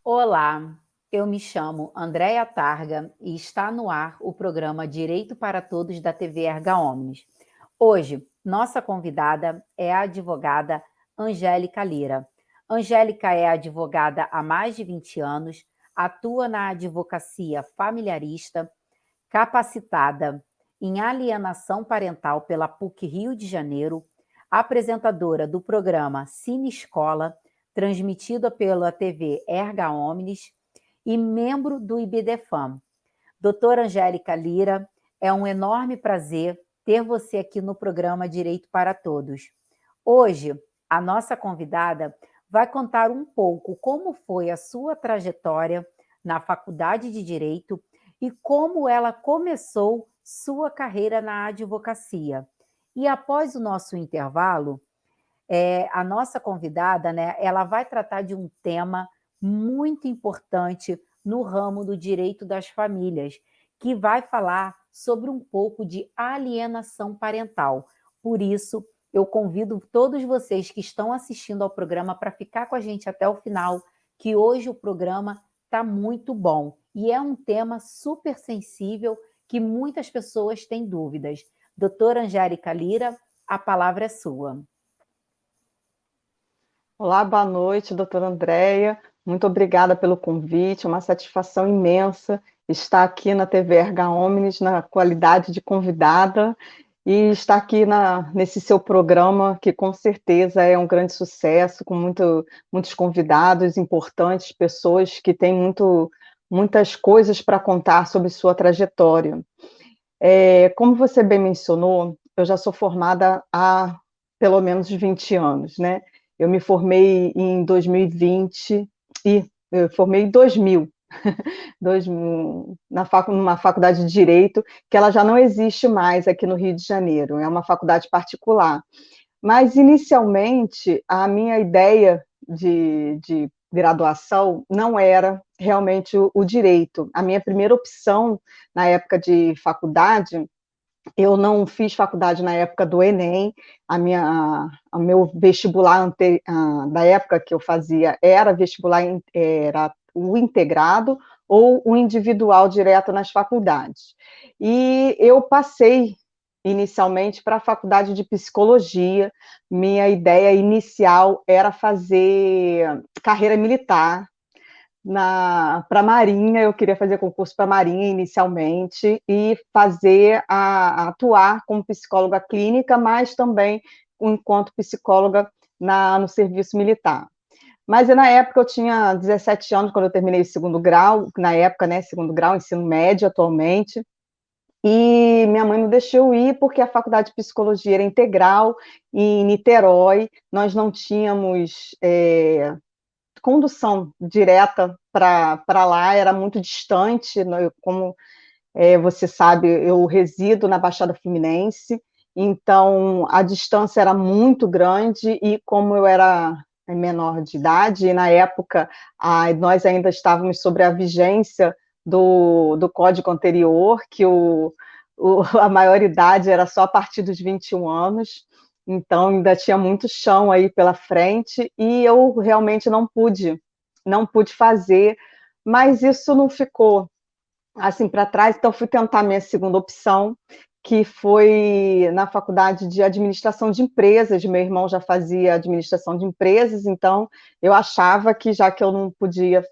Olá, eu me chamo Andréia Targa e está no ar o programa Direito para Todos da TV Erga Omnes. Hoje, nossa convidada é a advogada Angélica Lira. Angélica é advogada há mais de 20 anos, atua na advocacia familiarista, capacitada em alienação parental pela PUC Rio de Janeiro, apresentadora do programa Cine Escola, transmitida pela TV Erga Omnes, e membro do IBDFAM. Doutora Angélica Lira, é um enorme prazer ter você aqui no programa Direito para Todos. Hoje, a nossa convidada vai contar um pouco como foi a sua trajetória na Faculdade de Direito e como ela começou sua carreira na advocacia. E após o nosso intervalo, a nossa convidada, né, ela vai tratar de um tema muito importante no ramo do direito das famílias, que vai falar sobre um pouco de alienação parental. Por isso, eu convido todos vocês que estão assistindo ao programa para ficar com a gente até o final, que hoje o programa está muito bom. E é um tema super sensível que muitas pessoas têm dúvidas. Doutora Angélica Lira, a palavra é sua. Olá, boa noite, doutora Andréia. Muito obrigada pelo convite, é uma satisfação imensa estar aqui na TV Erga Omnes, na qualidade de convidada, e estar aqui nesse seu programa, que com certeza é um grande sucesso, com muitos convidados importantes, pessoas que têm muitas coisas para contar sobre sua trajetória. Como você bem mencionou, eu já sou formada há pelo menos 20 anos, né? Eu me formei em 2020 e eu formei em 2000, numa faculdade de Direito, que ela já não existe mais aqui no Rio de Janeiro, é uma faculdade particular. Mas, inicialmente, a minha ideia de graduação não era realmente o direito. A minha primeira opção, na época de faculdade, eu não fiz faculdade na época do Enem, o meu vestibular da época que eu fazia era o integrado ou o individual direto nas faculdades. E eu passei inicialmente para a faculdade de psicologia. Minha ideia inicial era fazer carreira militar, para a Marinha. Eu queria fazer concurso para a Marinha inicialmente e atuar como psicóloga clínica, mas também enquanto psicóloga no serviço militar. Mas na época eu tinha 17 anos quando eu terminei o segundo grau, na época, né, segundo grau, ensino médio atualmente, e minha mãe não deixou eu ir porque a faculdade de psicologia era integral em Niterói, nós não tínhamos condução direta para lá, era muito distante, né? Como você sabe, eu resido na Baixada Fluminense, então a distância era muito grande, e como eu era menor de idade, e na época nós ainda estávamos sobre a vigência do código anterior, que a maioridade era só a partir dos 21 anos, então ainda tinha muito chão aí pela frente, e eu realmente não pude fazer, mas isso não ficou assim para trás, então fui tentar minha segunda opção, que foi na faculdade de administração de empresas. Meu irmão já fazia administração de empresas, então eu achava que, já que eu não podia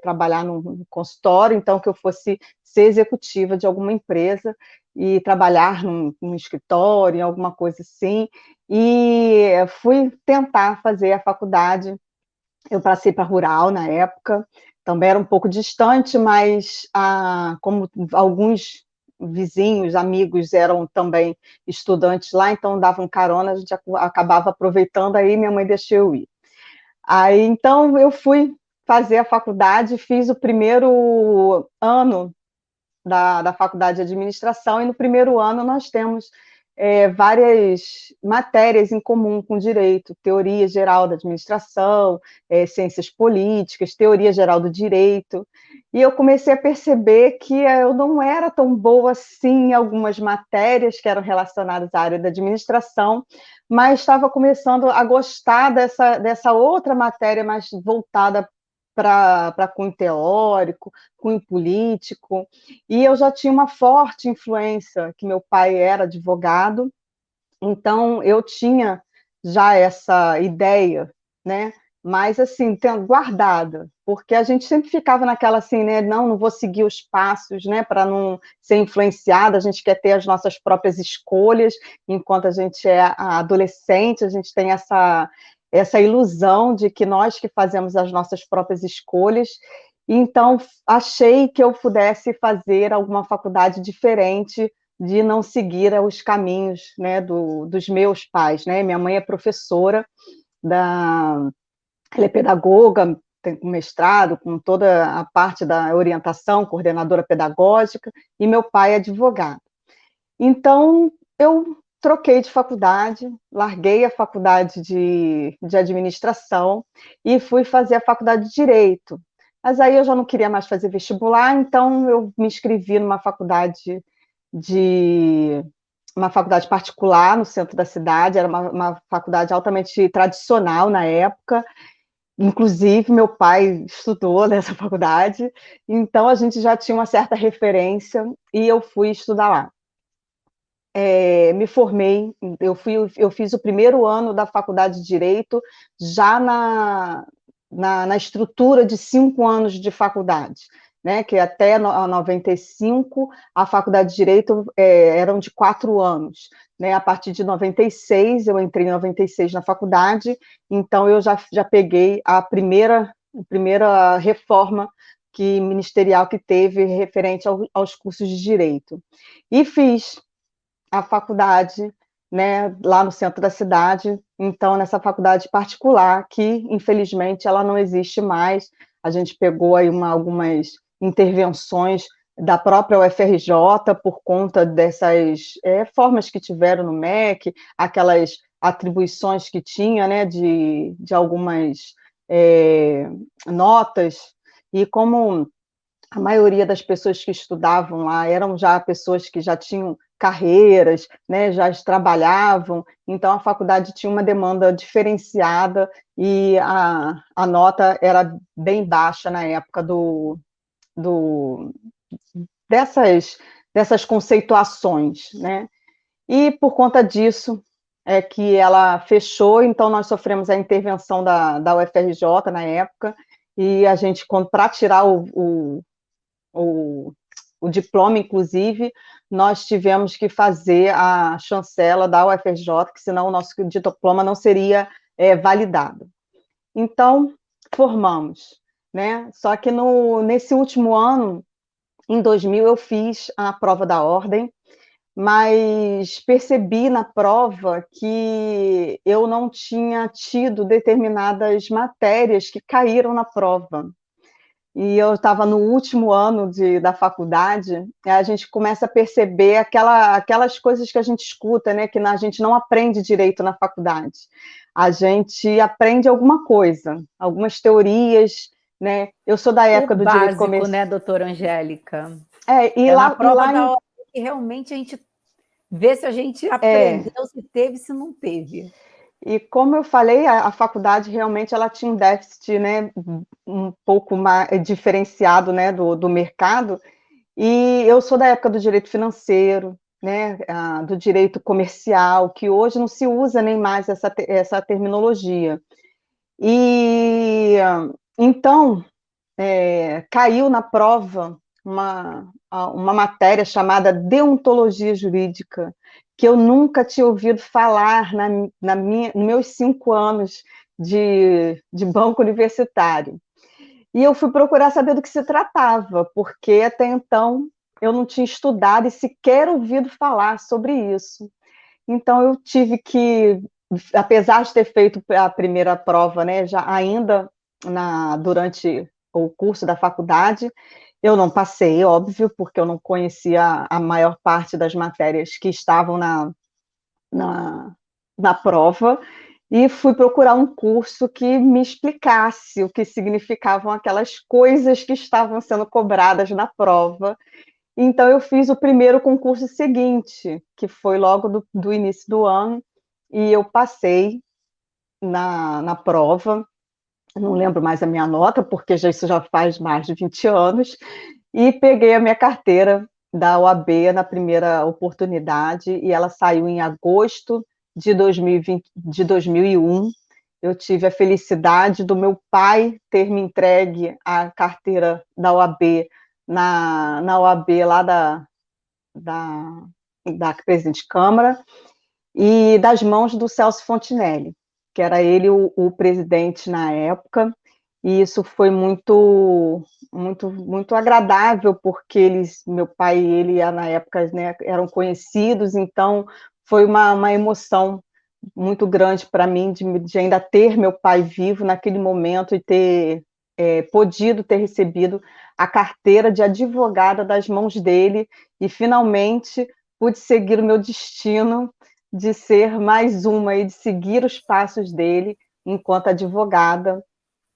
trabalhar num consultório, então que eu fosse ser executiva de alguma empresa e trabalhar num escritório, em alguma coisa assim, e fui tentar fazer a faculdade. Eu passei para rural na época, também era um pouco distante, mas como alguns vizinhos, amigos eram também estudantes lá, então davam carona, a gente acabava aproveitando, aí minha mãe deixou eu ir. Aí então eu fui fazer a faculdade, fiz o primeiro ano da faculdade de administração, e no primeiro ano nós temos várias matérias em comum com direito: teoria geral da administração, ciências políticas, teoria geral do direito, e eu comecei a perceber que eu não era tão boa assim em algumas matérias que eram relacionadas à área da administração, mas estava começando a gostar dessa outra matéria mais voltada para cunho teórico, cunho político, e eu já tinha uma forte influência, que meu pai era advogado, então eu tinha já essa ideia, né? Mas assim, guardada, porque a gente sempre ficava naquela assim, né? Não vou seguir os passos, né? Para não ser influenciada, a gente quer ter as nossas próprias escolhas, enquanto a gente é adolescente, a gente tem essa ilusão de que nós que fazemos as nossas próprias escolhas. Então, achei que eu pudesse fazer alguma faculdade diferente, de não seguir os caminhos, né, dos meus pais, né? Minha mãe é professora, ela é pedagoga, tem um mestrado, com toda a parte da orientação, coordenadora pedagógica, e meu pai é advogado. Então, eu troquei de faculdade, larguei a faculdade de administração e fui fazer a faculdade de direito. Mas aí eu já não queria mais fazer vestibular, então eu me inscrevi numa de uma faculdade particular no centro da cidade, era uma faculdade altamente tradicional na época, inclusive meu pai estudou nessa faculdade, então a gente já tinha uma certa referência e eu fui estudar lá. Me formei, eu fiz o primeiro ano da faculdade de Direito já na estrutura de 5 anos de faculdade, né, que até 95 a faculdade de Direito eram de 4 anos. Né, a partir de 96, eu entrei em 96 na faculdade, então eu já peguei a primeira reforma ministerial que teve referente aos cursos de Direito. E fiz a faculdade, né, lá no centro da cidade, então nessa faculdade particular, que infelizmente ela não existe mais, a gente pegou aí algumas intervenções da própria UFRJ por conta dessas formas que tiveram no MEC, aquelas atribuições que tinha, né, de algumas notas, e como a maioria das pessoas que estudavam lá eram já pessoas que já tinham carreiras, né, já trabalhavam, então a faculdade tinha uma demanda diferenciada e a nota era bem baixa na época do, dessas conceituações, né? E por conta disso é que ela fechou, então nós sofremos a intervenção da UFRJ na época, e a gente, para tirar o diploma, inclusive, nós tivemos que fazer a chancela da UFRJ, que senão o nosso diploma não seria validado. Então, formamos, né? Só que nesse último ano, em 2000, eu fiz a prova da ordem, mas percebi na prova que eu não tinha tido determinadas matérias que caíram na prova. E eu estava no último ano da faculdade, e a gente começa a perceber aquelas coisas que a gente escuta, né, que a gente não aprende direito na faculdade. A gente aprende alguma coisa, algumas teorias, né? Eu sou da O época do direito básico, comercial. né, doutora Angélica? E É na lá, prova da hora que realmente a gente vê se a gente é, aprendeu, se teve, se não teve. E como eu falei, a faculdade realmente ela tinha um déficit, né, um pouco mais diferenciado, né, do mercado, e eu sou da época do direito financeiro, né, do direito comercial, que hoje não se usa nem mais essa terminologia. E então caiu na prova uma matéria chamada deontologia jurídica, que eu nunca tinha ouvido falar nos meus 5 anos de banco universitário. E eu fui procurar saber do que se tratava, porque até então eu não tinha estudado e sequer ouvido falar sobre isso. Então eu tive que, apesar de ter feito a primeira prova, né, já ainda durante o curso da faculdade, eu não passei, óbvio, porque eu não conhecia a maior parte das matérias que estavam na, na prova, e fui procurar um curso que me explicasse o que significavam aquelas coisas que estavam sendo cobradas na prova. Então, eu fiz o primeiro concurso seguinte, que foi logo do início do ano, e eu passei na prova. não lembro mais a minha nota, porque isso já faz mais de 20 anos, e peguei a minha carteira da OAB na primeira oportunidade, e ela saiu em agosto de 2020, de 2001. Eu tive a felicidade do meu pai ter me entregue a carteira da OAB na OAB lá da, da Presidente Câmara, e das mãos do Celso Fontinelli, que era ele o presidente na época, e isso foi muito agradável, porque meu pai e ele, na época, né, eram conhecidos, então foi uma emoção muito grande para mim de ainda ter meu pai vivo naquele momento e ter podido ter recebido a carteira de advogada das mãos dele, e finalmente pude seguir o meu destino de ser mais uma e de seguir os passos dele enquanto advogada.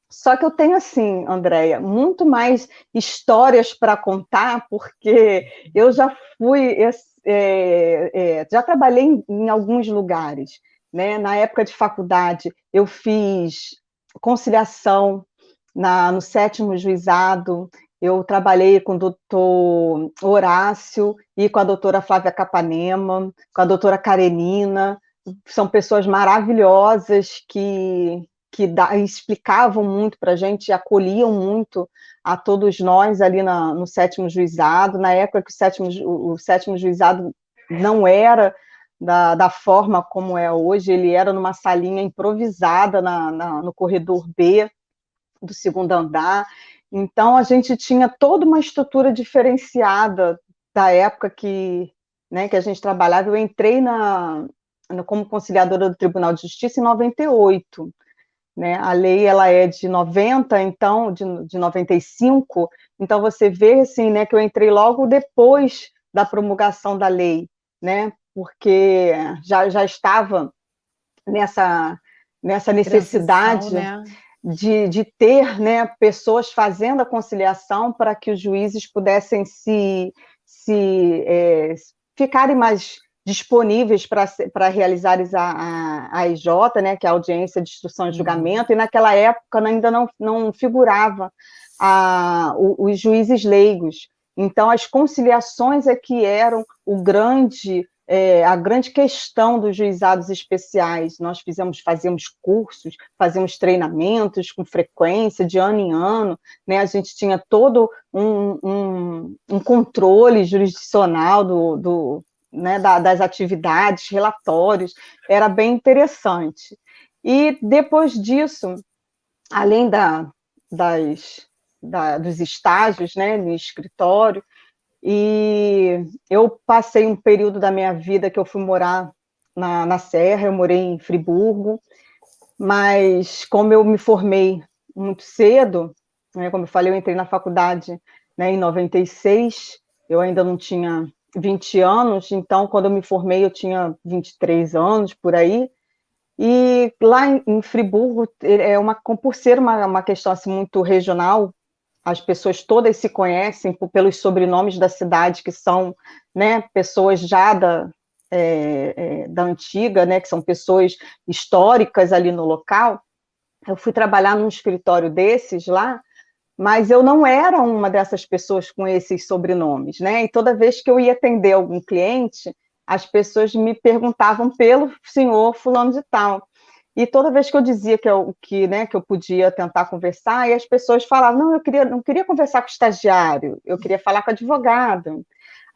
Só que eu tenho, assim, Andréia, muito mais histórias para contar, porque eu já fui, já trabalhei em alguns lugares, né? Na época de faculdade, eu fiz conciliação no sétimo juizado, eu trabalhei com o doutor Horácio e com a doutora Flávia Capanema, com a doutora Karenina, são pessoas maravilhosas que explicavam muito para a gente, acolhiam muito a todos nós ali no sétimo juizado, na época que o sétimo juizado não era da forma como é hoje, ele era numa salinha improvisada no corredor B do segundo andar, então a gente tinha toda uma estrutura diferenciada da época que a gente trabalhava. Eu entrei como conciliadora do Tribunal de Justiça em 98, né? A lei ela é de 90, então de 95, então você vê assim, né, que eu entrei logo depois da promulgação da lei, né? Porque já estava nessa Transição, necessidade né? de ter, né, pessoas fazendo a conciliação para que os juízes pudessem ficarem mais disponíveis para realizar a IJ, né, que é a audiência de instrução e julgamento, e naquela época ainda não figurava os juízes leigos. Então, as conciliações é que eram a grande questão dos juizados especiais. Nós fazíamos cursos, fazíamos treinamentos com frequência, de ano em ano, né? A gente tinha todo um controle jurisdicional né, das atividades, relatórios, era bem interessante. E depois disso, além dos estágios, né, no escritório, e eu passei um período da minha vida que eu fui morar na Serra, eu morei em Friburgo, mas como eu me formei muito cedo, né, como eu falei, eu entrei na faculdade, né, em 96, eu ainda não tinha 20 anos, então quando eu me formei eu tinha 23 anos, por aí, e lá em Friburgo, por ser uma questão assim, muito regional, as pessoas todas se conhecem pelos sobrenomes da cidade, que são, né, pessoas já da antiga, né, que são pessoas históricas ali no local. Eu fui trabalhar num escritório desses lá, mas eu não era uma dessas pessoas com esses sobrenomes, né? E toda vez que eu ia atender algum cliente, as pessoas me perguntavam pelo senhor fulano de tal. E toda vez que eu dizia que eu podia tentar conversar, e as pessoas falavam, não, não queria conversar com o estagiário, eu queria falar com o advogado.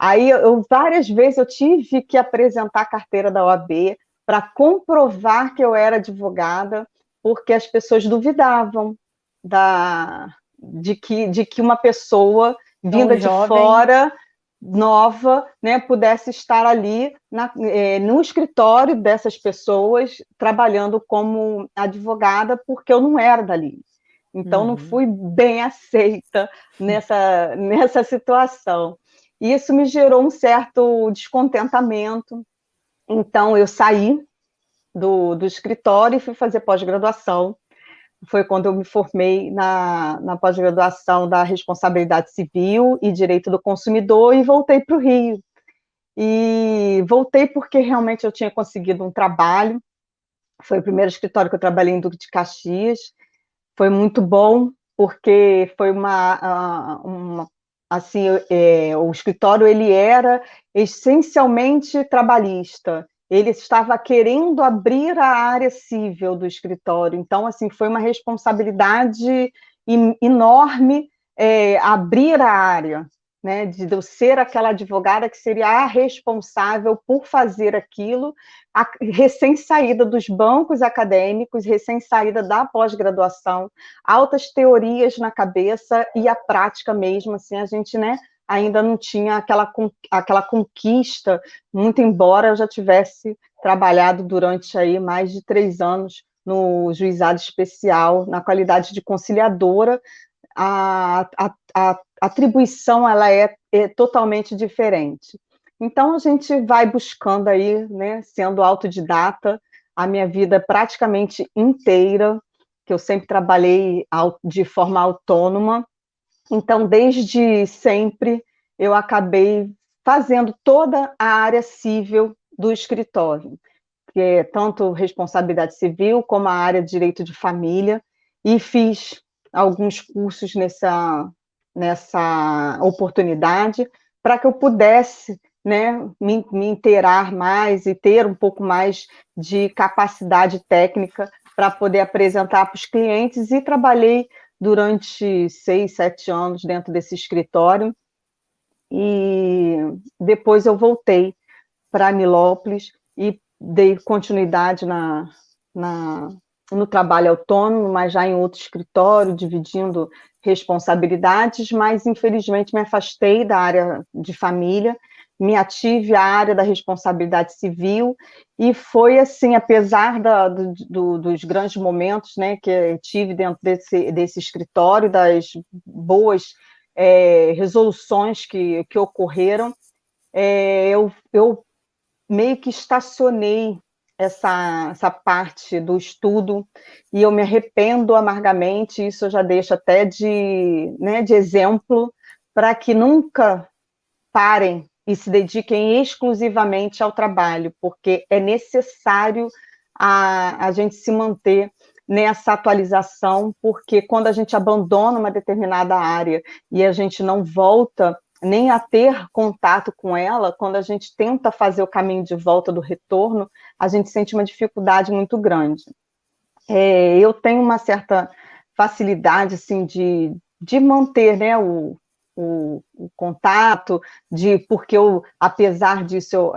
Aí, várias vezes, eu tive que apresentar a carteira da OAB para comprovar que eu era advogada, porque as pessoas duvidavam de que uma pessoa Tão vinda de jovem. fora, nova, né, pudesse estar ali no escritório dessas pessoas, trabalhando como advogada, porque eu não era dali. Então, não Uhum. fui bem aceita nessa situação. E isso me gerou um certo descontentamento. Então, eu saí do escritório e fui fazer pós-graduação. Foi quando eu me formei na pós-graduação da responsabilidade civil e direito do consumidor e voltei para o Rio. E voltei porque realmente eu tinha conseguido um trabalho. Foi o primeiro escritório que eu trabalhei em Duque de Caxias. Foi muito bom, porque foi assim, o escritório ele era essencialmente trabalhista. Ele estava querendo abrir a área civil do escritório. Então, assim, foi uma responsabilidade enorme, abrir a área, né, de eu ser aquela advogada que seria a responsável por fazer aquilo, recém-saída dos bancos acadêmicos, recém-saída da pós-graduação, altas teorias na cabeça e a prática mesmo, assim, a gente, né, ainda não tinha aquela conquista, muito embora eu já tivesse trabalhado durante aí mais de 3 anos no juizado especial, na qualidade de conciliadora. A atribuição ela é totalmente diferente. Então, a gente vai buscando aí, né, sendo autodidata, a minha vida praticamente inteira, que eu sempre trabalhei de forma autônoma. Então, desde sempre, eu acabei fazendo toda a área civil do escritório, que é tanto responsabilidade civil como a área de direito de família, e fiz alguns cursos nessa oportunidade para que eu pudesse, né, me inteirar mais e ter um pouco mais de capacidade técnica para poder apresentar para os clientes, e trabalhei durante 6, 7 anos dentro desse escritório, e depois eu voltei para Nilópolis e dei continuidade no trabalho autônomo, mas já em outro escritório, dividindo responsabilidades, mas infelizmente me afastei da área de família, me ative à área da responsabilidade civil, e foi assim, apesar dos grandes momentos, né, que eu tive dentro desse escritório, das boas resoluções que ocorreram, eu meio que estacionei essa parte do estudo, e eu me arrependo amargamente. Isso eu já deixo até né, de exemplo, para que nunca parem e se dediquem exclusivamente ao trabalho, porque é necessário a gente se manter nessa atualização, porque quando a gente abandona uma determinada área e a gente não volta nem a ter contato com ela, quando a gente tenta fazer o caminho de volta do retorno, a gente sente uma dificuldade muito grande. Eu tenho uma certa facilidade, assim, de manter, né, o contato, porque apesar disso,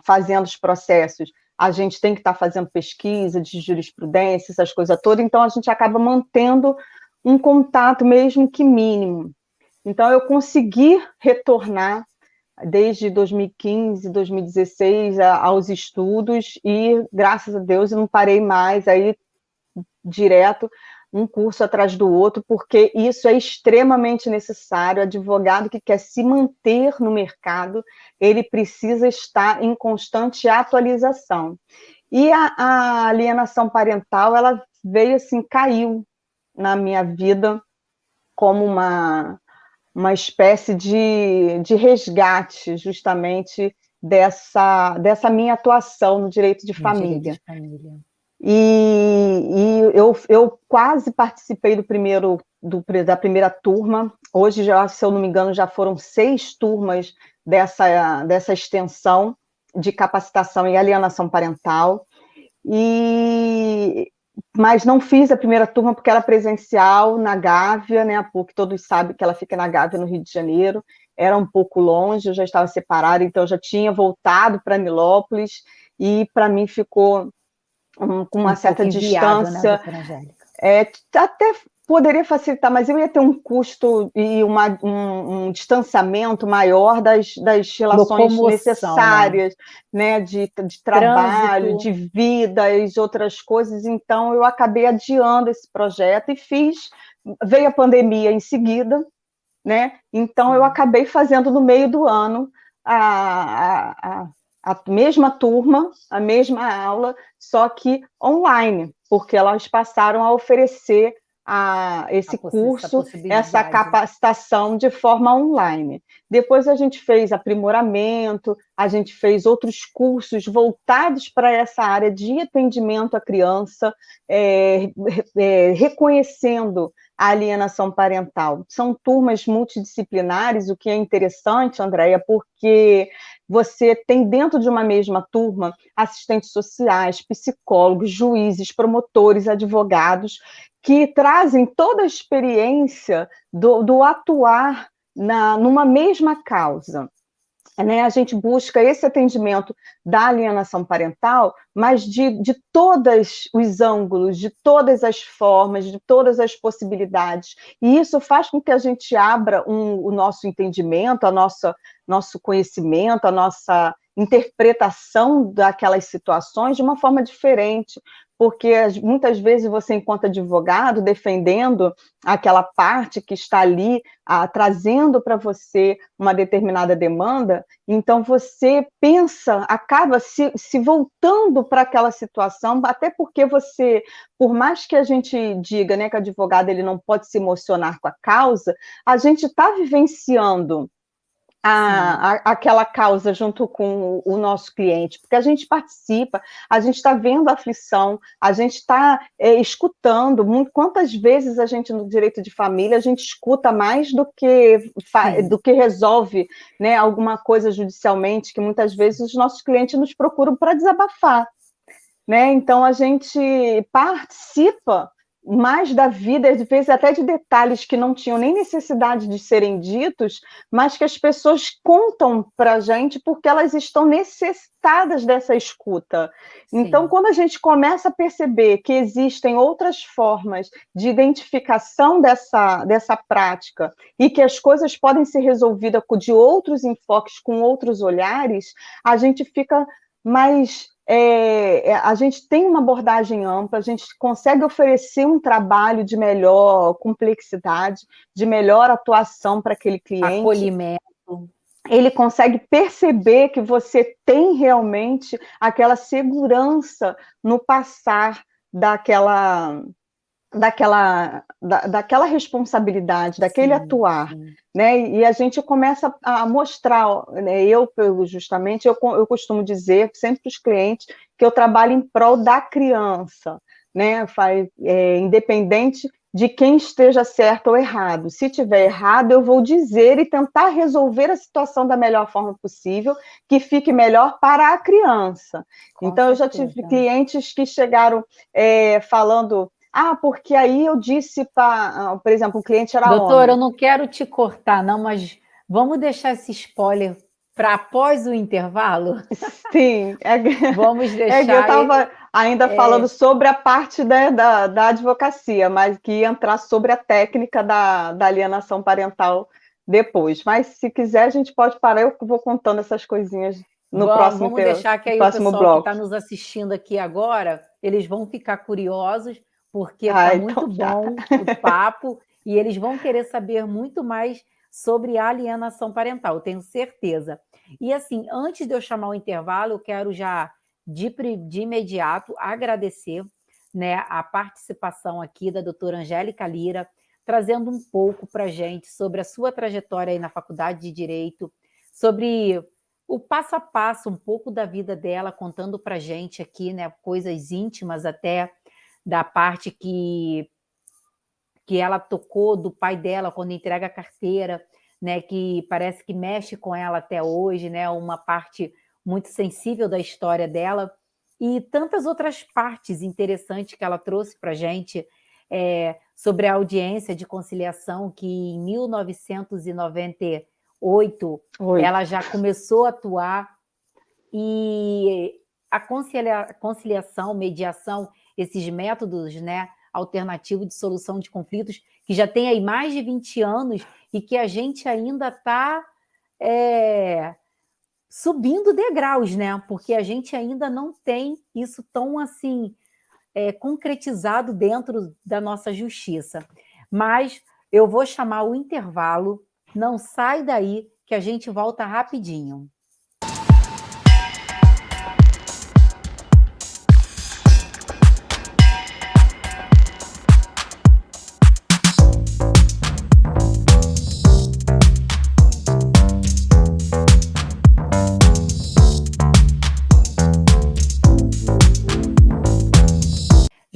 fazendo os processos, a gente tem que estar fazendo pesquisa de jurisprudência, essas coisas todas, então a gente acaba mantendo um contato, mesmo que mínimo. Então, eu consegui retornar desde 2015, 2016 aos estudos, e, graças a Deus, eu não parei mais, aí direto, um curso atrás do outro, porque isso é extremamente necessário. O advogado que quer se manter no mercado, ele precisa estar em constante atualização. E a alienação parental, ela veio assim, caiu na minha vida como uma espécie de resgate, justamente, dessa minha atuação no direito de família. Direito de família. E eu quase participei da primeira turma. Hoje, já, se eu não me engano, já foram 6 turmas dessa extensão de capacitação em alienação parental. Mas não fiz a primeira turma porque era presencial na Gávea, né? A PUC, todos sabem que ela fica na Gávea, no Rio de Janeiro. Era um pouco longe, eu já estava separada, então eu já tinha voltado para Nilópolis, e para mim ficou com uma certa distância. Né, até poderia facilitar, mas eu ia ter um custo e um distanciamento maior das relações necessárias, né, de trabalho, de vida e outras coisas. Então, eu acabei adiando esse projeto e veio a pandemia em seguida, né? Então, eu acabei fazendo no meio do ano a mesma turma, a mesma aula, só que online, porque elas passaram a oferecer esse essa curso, essa possibilidade. capacitação de forma online. Depois a gente fez aprimoramento, a gente fez outros cursos voltados para essa área de atendimento à criança, reconhecendo a alienação parental. São turmas multidisciplinares, o que é interessante, Andréia, porque você tem dentro de uma mesma turma assistentes sociais, psicólogos, juízes, promotores, advogados, que trazem toda a experiência do atuar numa mesma causa. Né, a gente busca esse atendimento da alienação parental, mas de todos os ângulos, de todas as formas, de todas as possibilidades. E isso faz com que a gente abra o nosso entendimento, nosso conhecimento, a nossa interpretação daquelas situações de uma forma diferente, porque muitas vezes você encontra advogado defendendo aquela parte que está ali, trazendo para você uma determinada demanda, então você pensa, acaba se voltando para aquela situação, até porque você, por mais que a gente diga, né, que o advogado ele não pode se emocionar com a causa, a gente está vivenciando aquela causa junto com o nosso cliente, porque a gente participa, a gente está vendo a aflição, a gente está escutando, quantas vezes a gente, no direito de família, a gente escuta mais do que resolve, né, alguma coisa judicialmente, que muitas vezes os nossos clientes nos procuram para desabafar, né? Então a gente participa mais da vida, às vezes até de detalhes que não tinham nem necessidade de serem ditos, mas que as pessoas contam para a gente porque elas estão necessitadas dessa escuta. Sim. Então, quando a gente começa a perceber que existem outras formas de identificação dessa prática e que as coisas podem ser resolvidas de outros enfoques, com outros olhares, a gente fica mais... a gente tem uma abordagem ampla, a gente consegue oferecer um trabalho de melhor complexidade, de melhor atuação para aquele cliente. Acolhimento. Ele consegue perceber que você tem realmente aquela segurança no passar daquela responsabilidade, daquele atuar, né? E a gente começa a mostrar, né? Eu costumo dizer sempre para os clientes que eu trabalho em prol da criança, né? Independente de quem esteja certo ou errado. Se tiver errado, eu vou dizer e tentar resolver a situação da melhor forma possível, que fique melhor para a criança. Então, eu já tive clientes que chegaram falando... porque aí eu disse para, por exemplo, um cliente era homem. Doutora, eu não quero te cortar, não, mas vamos deixar esse spoiler para após o intervalo? Sim. Vamos deixar... eu estava ainda falando sobre a parte da advocacia, mas que ia entrar sobre a técnica da alienação parental depois. Mas, se quiser, a gente pode parar, eu vou contando essas coisinhas no próximo bloco. Vamos deixar que aí o pessoal que está nos assistindo aqui agora, eles vão ficar curiosos, porque está muito bom o papo, e eles vão querer saber muito mais sobre a alienação parental, eu tenho certeza. E assim, antes de eu chamar o intervalo, eu quero já, de imediato, agradecer, né, a participação aqui da doutora Angélica Lira, trazendo um pouco para a gente sobre a sua trajetória aí na Faculdade de Direito, sobre o passo a passo, um pouco da vida dela, contando para a gente aqui, né, coisas íntimas até, da parte que ela tocou do pai dela quando entrega a carteira, né, que parece que mexe com ela até hoje, né, uma parte muito sensível da história dela, e tantas outras partes interessantes que ela trouxe para a gente, sobre a audiência de conciliação, que em 1998 ela já começou a atuar, e a conciliação, mediação, esses métodos, né, alternativos de solução de conflitos, que já tem aí mais de 20 anos e que a gente ainda está subindo degraus, né? Porque a gente ainda não tem isso tão assim concretizado dentro da nossa justiça. Mas eu vou chamar o intervalo, não sai daí que a gente volta rapidinho.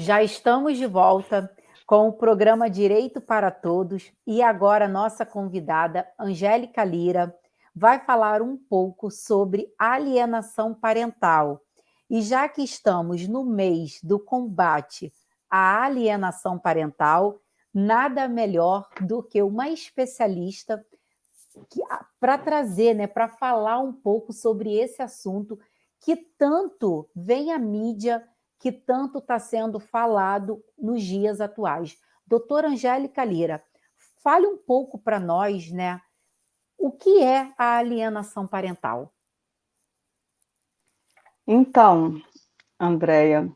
Já estamos de volta com o programa Direito para Todos e agora nossa convidada, Angélica Lira, vai falar um pouco sobre alienação parental. E já que estamos no mês do combate à alienação parental, nada melhor do que uma especialista para trazer, né, para falar um pouco sobre esse assunto que tanto vem à mídia, que tanto está sendo falado nos dias atuais. Doutora Angélica Lira, fale um pouco para nós, né, o que é a alienação parental? Então, Andréia,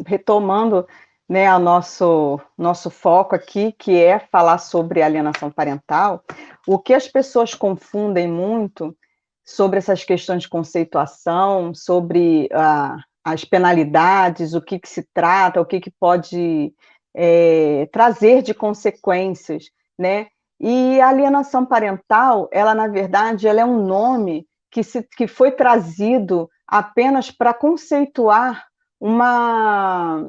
retomando, né, o nosso foco aqui, que é falar sobre alienação parental, o que as pessoas confundem muito sobre essas questões de conceituação, sobre as penalidades, o que se trata, o que pode trazer de consequências, né? E a alienação parental, ela, na verdade, ela é um nome que foi trazido apenas para conceituar uma,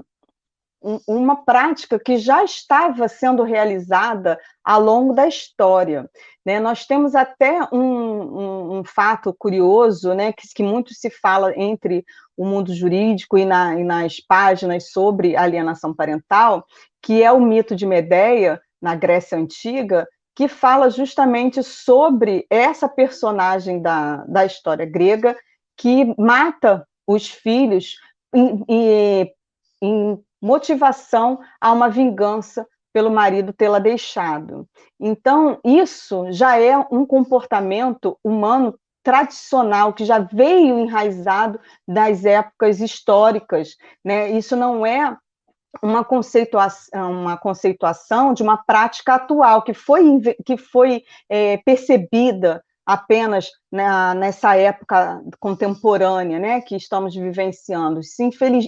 uma prática que já estava sendo realizada ao longo da história, né? Nós temos até um fato curioso, né, que muito se fala entre o mundo jurídico e nas páginas sobre alienação parental, que é o mito de Medeia, na Grécia Antiga, que fala justamente sobre essa personagem da história grega que mata os filhos em motivação a uma vingança pelo marido tê-la deixado. Então, isso já é um comportamento humano tradicional, que já veio enraizado das épocas históricas, né? Isso não é uma conceituação de uma prática atual, que foi percebida apenas nessa época contemporânea, né, que estamos vivenciando.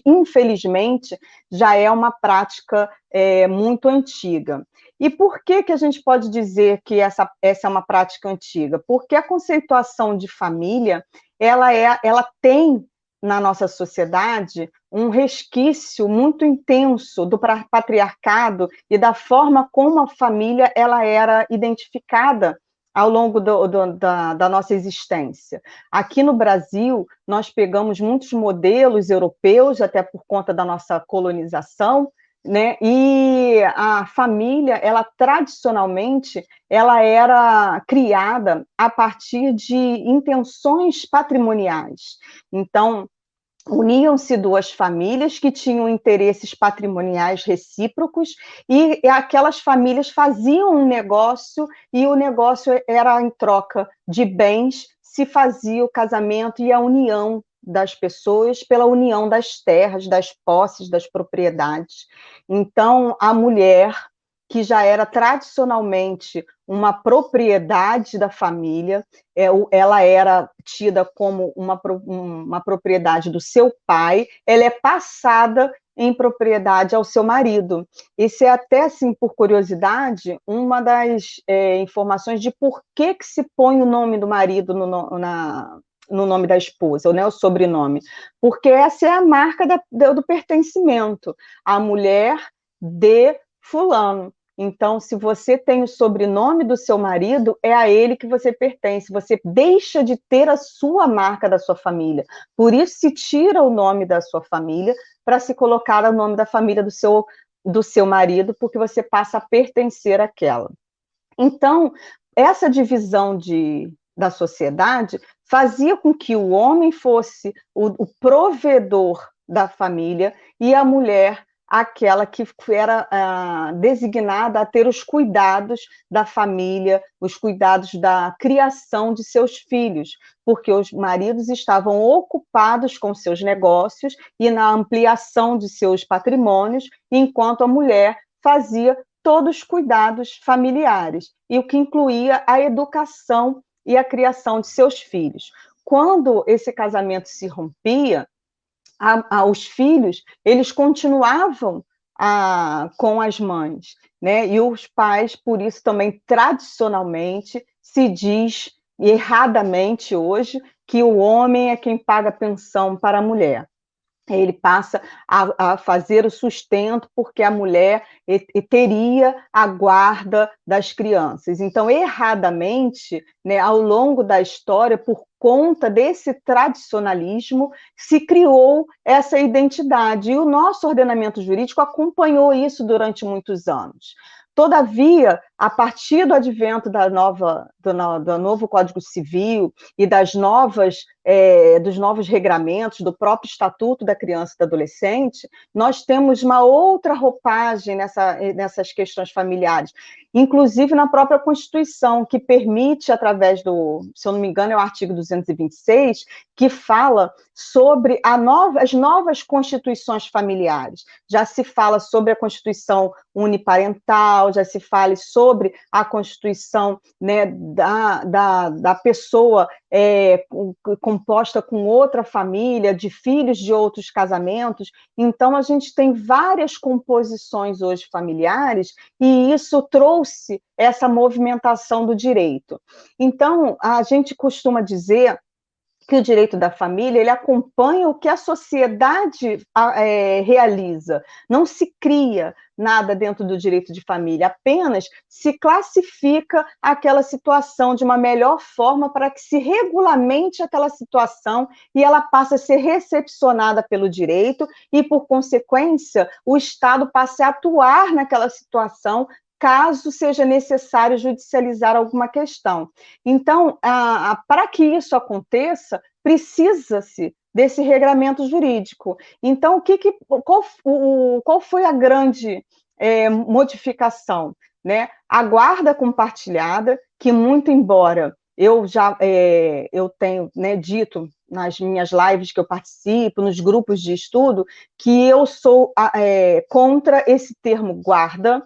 Infelizmente, já é uma prática muito antiga. E por que a gente pode dizer que essa é uma prática antiga? Porque a conceituação de família, ela tem na nossa sociedade um resquício muito intenso do patriarcado e da forma como a família ela era identificada ao longo da nossa existência. Aqui no Brasil, nós pegamos muitos modelos europeus, até por conta da nossa colonização, né? E a família, ela tradicionalmente, ela era criada a partir de intenções patrimoniais. Então, uniam-se duas famílias que tinham interesses patrimoniais recíprocos e aquelas famílias faziam um negócio e o negócio era em troca de bens, se fazia o casamento e a união das pessoas pela união das terras, das posses, das propriedades. Então, a mulher, que já era tradicionalmente uma propriedade da família, ela era tida como uma propriedade do seu pai, ela é passada em propriedade ao seu marido. Isso é até, assim, por curiosidade, uma das informações de por que se põe o nome do marido no nome da esposa, né, o sobrenome, porque essa é a marca do pertencimento, a mulher de fulano. Então, se você tem o sobrenome do seu marido, é a ele que você pertence, você deixa de ter a sua marca da sua família. Por isso se tira o nome da sua família para se colocar o nome da família do seu marido, porque você passa a pertencer àquela. Então, essa divisão da sociedade fazia com que o homem fosse o provedor da família e a mulher aquela que era designada a ter os cuidados da família, os cuidados da criação de seus filhos, porque os maridos estavam ocupados com seus negócios e na ampliação de seus patrimônios, enquanto a mulher fazia todos os cuidados familiares, e o que incluía a educação e a criação de seus filhos. Quando esse casamento se rompia, os filhos, eles continuavam com as mães, né? E os pais, por isso também, tradicionalmente, se diz, erradamente hoje, que o homem é quem paga a pensão para a mulher. ele passa a fazer o sustento, porque a mulher teria a guarda das crianças. Então, erradamente, né, ao longo da história, por conta desse tradicionalismo, se criou essa identidade, e o nosso ordenamento jurídico acompanhou isso durante muitos anos. Todavia, a partir do advento do novo Código Civil e dos novos regramentos, do próprio Estatuto da Criança e do Adolescente, nós temos uma outra roupagem nessas questões familiares, inclusive na própria Constituição, que permite, através se eu não me engano, é o artigo 226, que fala sobre as novas constituições familiares. Já se fala sobre a Constituição uniparental, já se fala sobre a Constituição, né, da pessoa composta com outra família, de filhos de outros casamentos. Então, a gente tem várias composições hoje familiares, e isso trouxe essa movimentação do direito. Então, a gente costuma dizer que o direito da família, ele acompanha o que a sociedade realiza. Não se cria nada dentro do direito de família, apenas se classifica aquela situação de uma melhor forma para que se regulamente aquela situação e ela passe a ser recepcionada pelo direito e, por consequência, o Estado passe a atuar naquela situação caso seja necessário judicializar alguma questão. Então, para que isso aconteça, precisa-se desse regramento jurídico. Então, qual foi a grande modificação? Né? A guarda compartilhada, que muito embora eu tenho, né, dito nas minhas lives que eu participo, nos grupos de estudo, que eu sou contra esse termo guarda,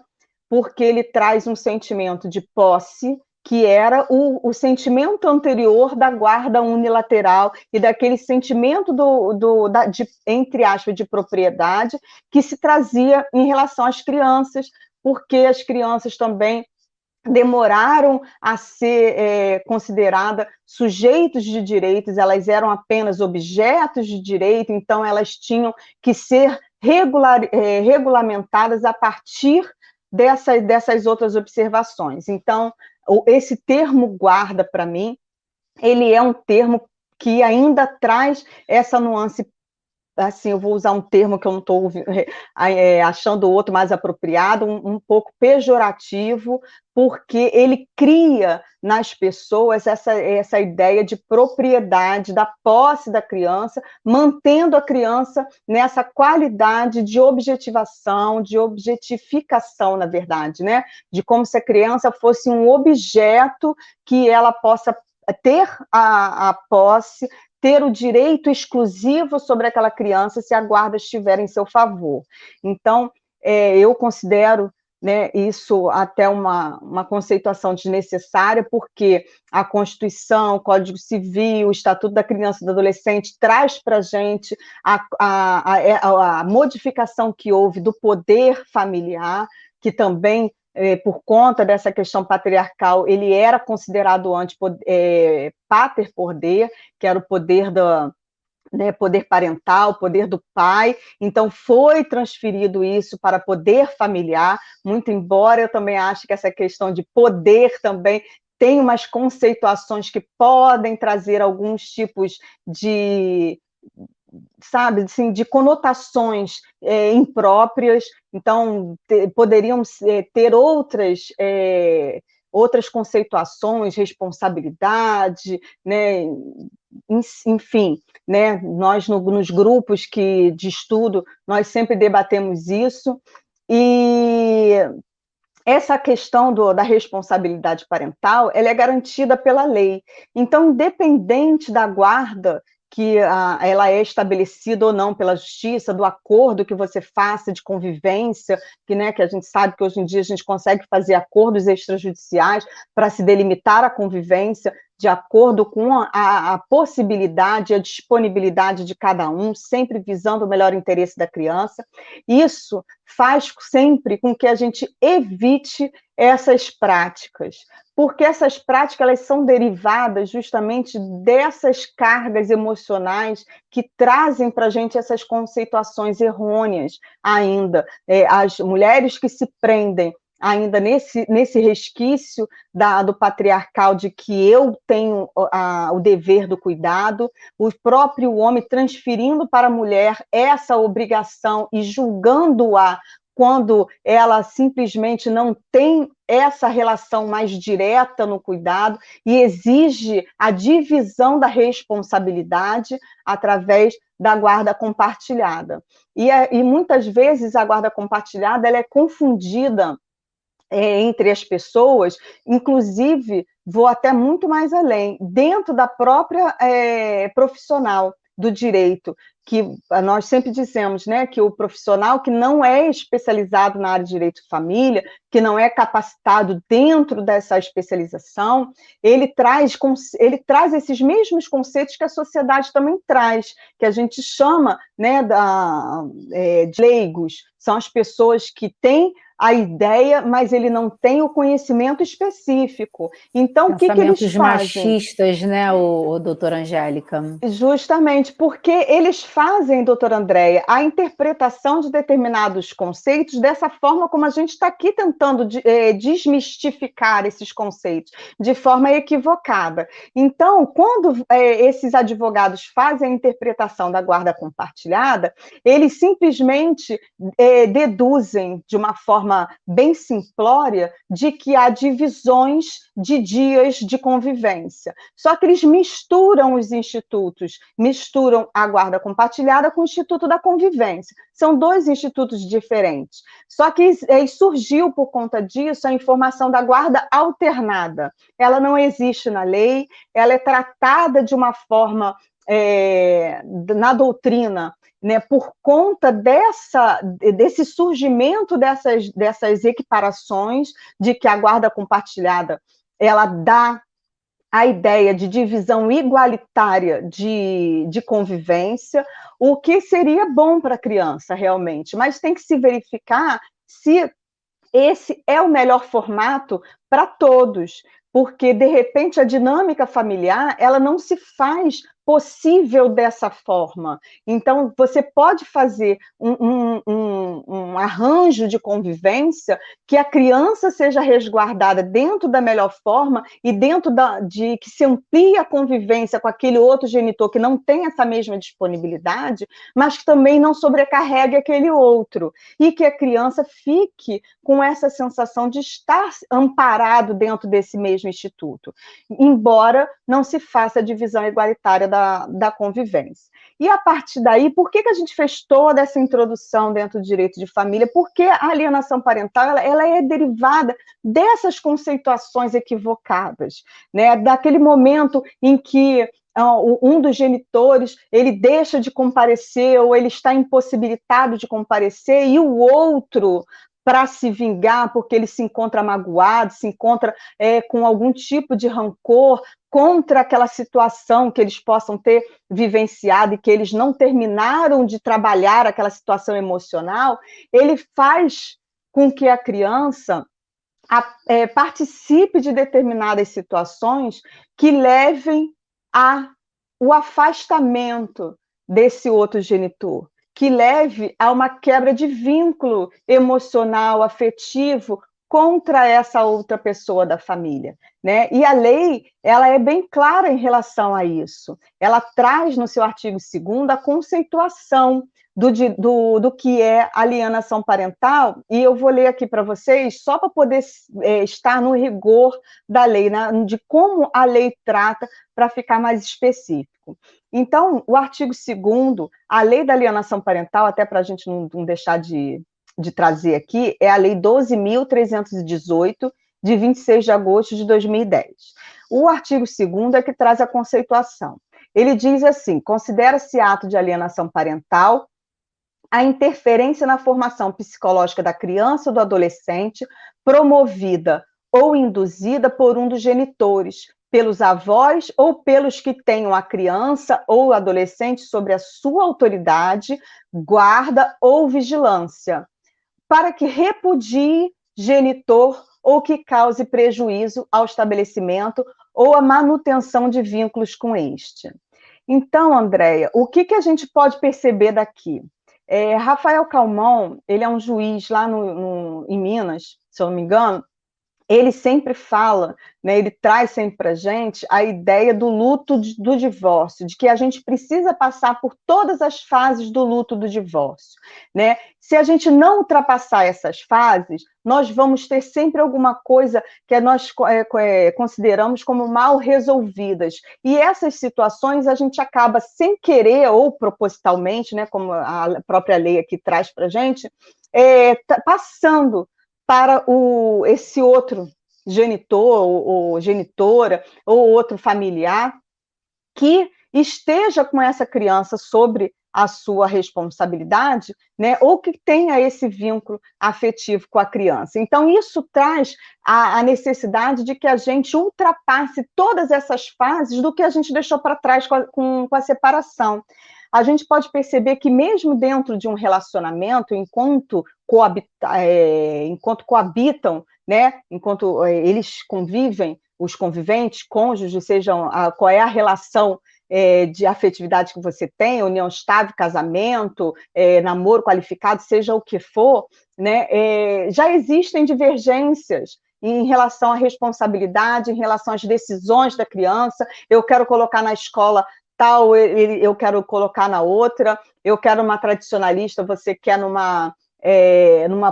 porque ele traz um sentimento de posse, que era o sentimento anterior da guarda unilateral e daquele sentimento entre aspas, de propriedade, que se trazia em relação às crianças, porque as crianças também demoraram a ser consideradas sujeitos de direitos, elas eram apenas objetos de direito, então elas tinham que ser regulamentadas a partir dessas outras observações. Então, esse termo guarda, para mim, ele é um termo que ainda traz essa nuance, assim, eu vou usar um termo que eu não estou achando o outro mais apropriado, um pouco pejorativo, porque ele cria nas pessoas essa ideia de propriedade, da posse da criança, mantendo a criança nessa qualidade de objetivação, de objetificação, na verdade, né? De como se a criança fosse um objeto que ela possa ter a posse, ter o direito exclusivo sobre aquela criança se a guarda estiver em seu favor. Então, eu considero, né, isso até uma conceituação desnecessária, porque a Constituição, o Código Civil, o Estatuto da Criança e do Adolescente traz para a gente a modificação que houve do poder familiar, que também, por conta dessa questão patriarcal, ele era considerado pater poder, que era o poder poder parental, poder do pai, então foi transferido isso para poder familiar, muito embora eu também ache que essa questão de poder também tem umas conceituações que podem trazer alguns tipos de, sabe, assim, de conotações impróprias, então poderiam ter outras conceituações, responsabilidade, né, enfim, né, nós nos grupos de estudo, nós sempre debatemos isso, e essa questão da responsabilidade parental, ela é garantida pela lei. Então, independente da guarda que ela é estabelecida ou não pela justiça, do acordo que você faça de convivência, né, que a gente sabe que hoje em dia a gente consegue fazer acordos extrajudiciais para se delimitar a convivência, de acordo com a possibilidade, a disponibilidade de cada um, sempre visando o melhor interesse da criança. Isso faz sempre com que a gente evite essas práticas, porque essas práticas elas são derivadas justamente dessas cargas emocionais que trazem para a gente essas conceituações errôneas ainda. As mulheres que se prendem ainda nesse resquício do patriarcal de que eu tenho o dever do cuidado, o próprio homem transferindo para a mulher essa obrigação e julgando-a quando ela simplesmente não tem essa relação mais direta no cuidado e exige a divisão da responsabilidade através da guarda compartilhada. E muitas vezes a guarda compartilhada ela é confundida entre as pessoas, inclusive, vou até muito mais além, dentro da própria profissional do direito, que nós sempre dizemos, né, que o profissional que não é especializado na área de direito de família, que não é capacitado dentro dessa especialização, ele traz esses mesmos conceitos que a sociedade também traz, que a gente chama, né, de leigos, são as pessoas que têm a ideia, mas ele não tem o conhecimento específico. Então, o que eles fazem? Machistas, né, doutora Angélica? Justamente, porque eles fazem, doutora Andréia, a interpretação de determinados conceitos dessa forma como a gente está aqui tentando desmistificar esses conceitos, de forma equivocada. Então, quando esses advogados fazem a interpretação da guarda compartilhada, eles simplesmente deduzem de uma forma bem simplória de que há divisões de dias de convivência. Só que eles misturam os institutos, misturam a guarda compartilhada com o Instituto da Convivência. São dois institutos diferentes. Só que surgiu, por conta disso, a informação da guarda alternada. Ela não existe na lei, ela é tratada de uma forma, na doutrina, né, por conta desse surgimento dessas equiparações, de que a guarda compartilhada ela dá a ideia de divisão igualitária de convivência, o que seria bom para a criança, realmente, mas tem que se verificar se esse é o melhor formato para todos, porque, de repente, a dinâmica familiar, ela não se faz possível dessa forma. Então, você pode fazer um arranjo de convivência que a criança seja resguardada dentro da melhor forma e dentro de que se amplie a convivência com aquele outro genitor que não tem essa mesma disponibilidade, mas que também não sobrecarregue aquele outro, e que a criança fique com essa sensação de estar amparado dentro desse mesmo instituto, embora não se faça a divisão igualitária da convivência. E a partir daí, por que a gente fez toda essa introdução dentro do direito de família? Porque a alienação parental ela é derivada dessas conceituações equivocadas, né? Daquele momento em que um dos genitores ele deixa de comparecer ou ele está impossibilitado de comparecer e o outro, para se vingar, porque ele se encontra magoado, se encontra com algum tipo de rancor contra aquela situação que eles possam ter vivenciado e que eles não terminaram de trabalhar aquela situação emocional, ele faz com que a criança participe de determinadas situações que levem ao afastamento desse outro genitor, que leve a uma quebra de vínculo emocional, afetivo, contra essa outra pessoa da família, né? E a lei, ela é bem clara em relação a isso. Ela traz no seu artigo 2º a conceituação do que é alienação parental, e eu vou ler aqui para vocês, só para poder estar no rigor da lei, né? De como a lei trata, para ficar mais específico. Então, o artigo 2º, a lei da alienação parental, até para a gente não deixar de trazer aqui, é a Lei 12.318, de 26 de agosto de 2010. O artigo 2º é que traz a conceituação. Ele diz assim: considera-se ato de alienação parental a interferência na formação psicológica da criança ou do adolescente promovida ou induzida por um dos genitores, pelos avós ou pelos que tenham a criança ou adolescente sobre a sua autoridade, guarda ou vigilância, para que repudie genitor ou que cause prejuízo ao estabelecimento ou à manutenção de vínculos com este. Então, Andréia, o que a gente pode perceber daqui? Rafael Calmon, ele é um juiz lá em Minas, se eu não me engano, ele sempre fala, né, ele traz sempre para a gente a ideia do luto do divórcio, de que a gente precisa passar por todas as fases do luto do divórcio, né? Se a gente não ultrapassar essas fases, nós vamos ter sempre alguma coisa que nós consideramos como mal resolvidas. E essas situações a gente acaba sem querer ou propositalmente, né, como a própria lei aqui traz para a gente, passando para esse outro genitor ou genitora ou outro familiar que esteja com essa criança sobre a sua responsabilidade, né, ou que tenha esse vínculo afetivo com a criança. Então, isso traz a necessidade de que a gente ultrapasse todas essas fases do que a gente deixou para trás com a separação. A gente pode perceber que mesmo dentro de um relacionamento, enquanto coabitam, né, enquanto eles convivem, os conviventes, cônjuges, qual é a relação de afetividade que você tem, união estável, casamento, namoro qualificado, seja o que for, né, já existem divergências em relação à responsabilidade, em relação às decisões da criança. Eu quero colocar na escola tal, eu quero colocar na outra, eu quero uma tradicionalista, você quer numa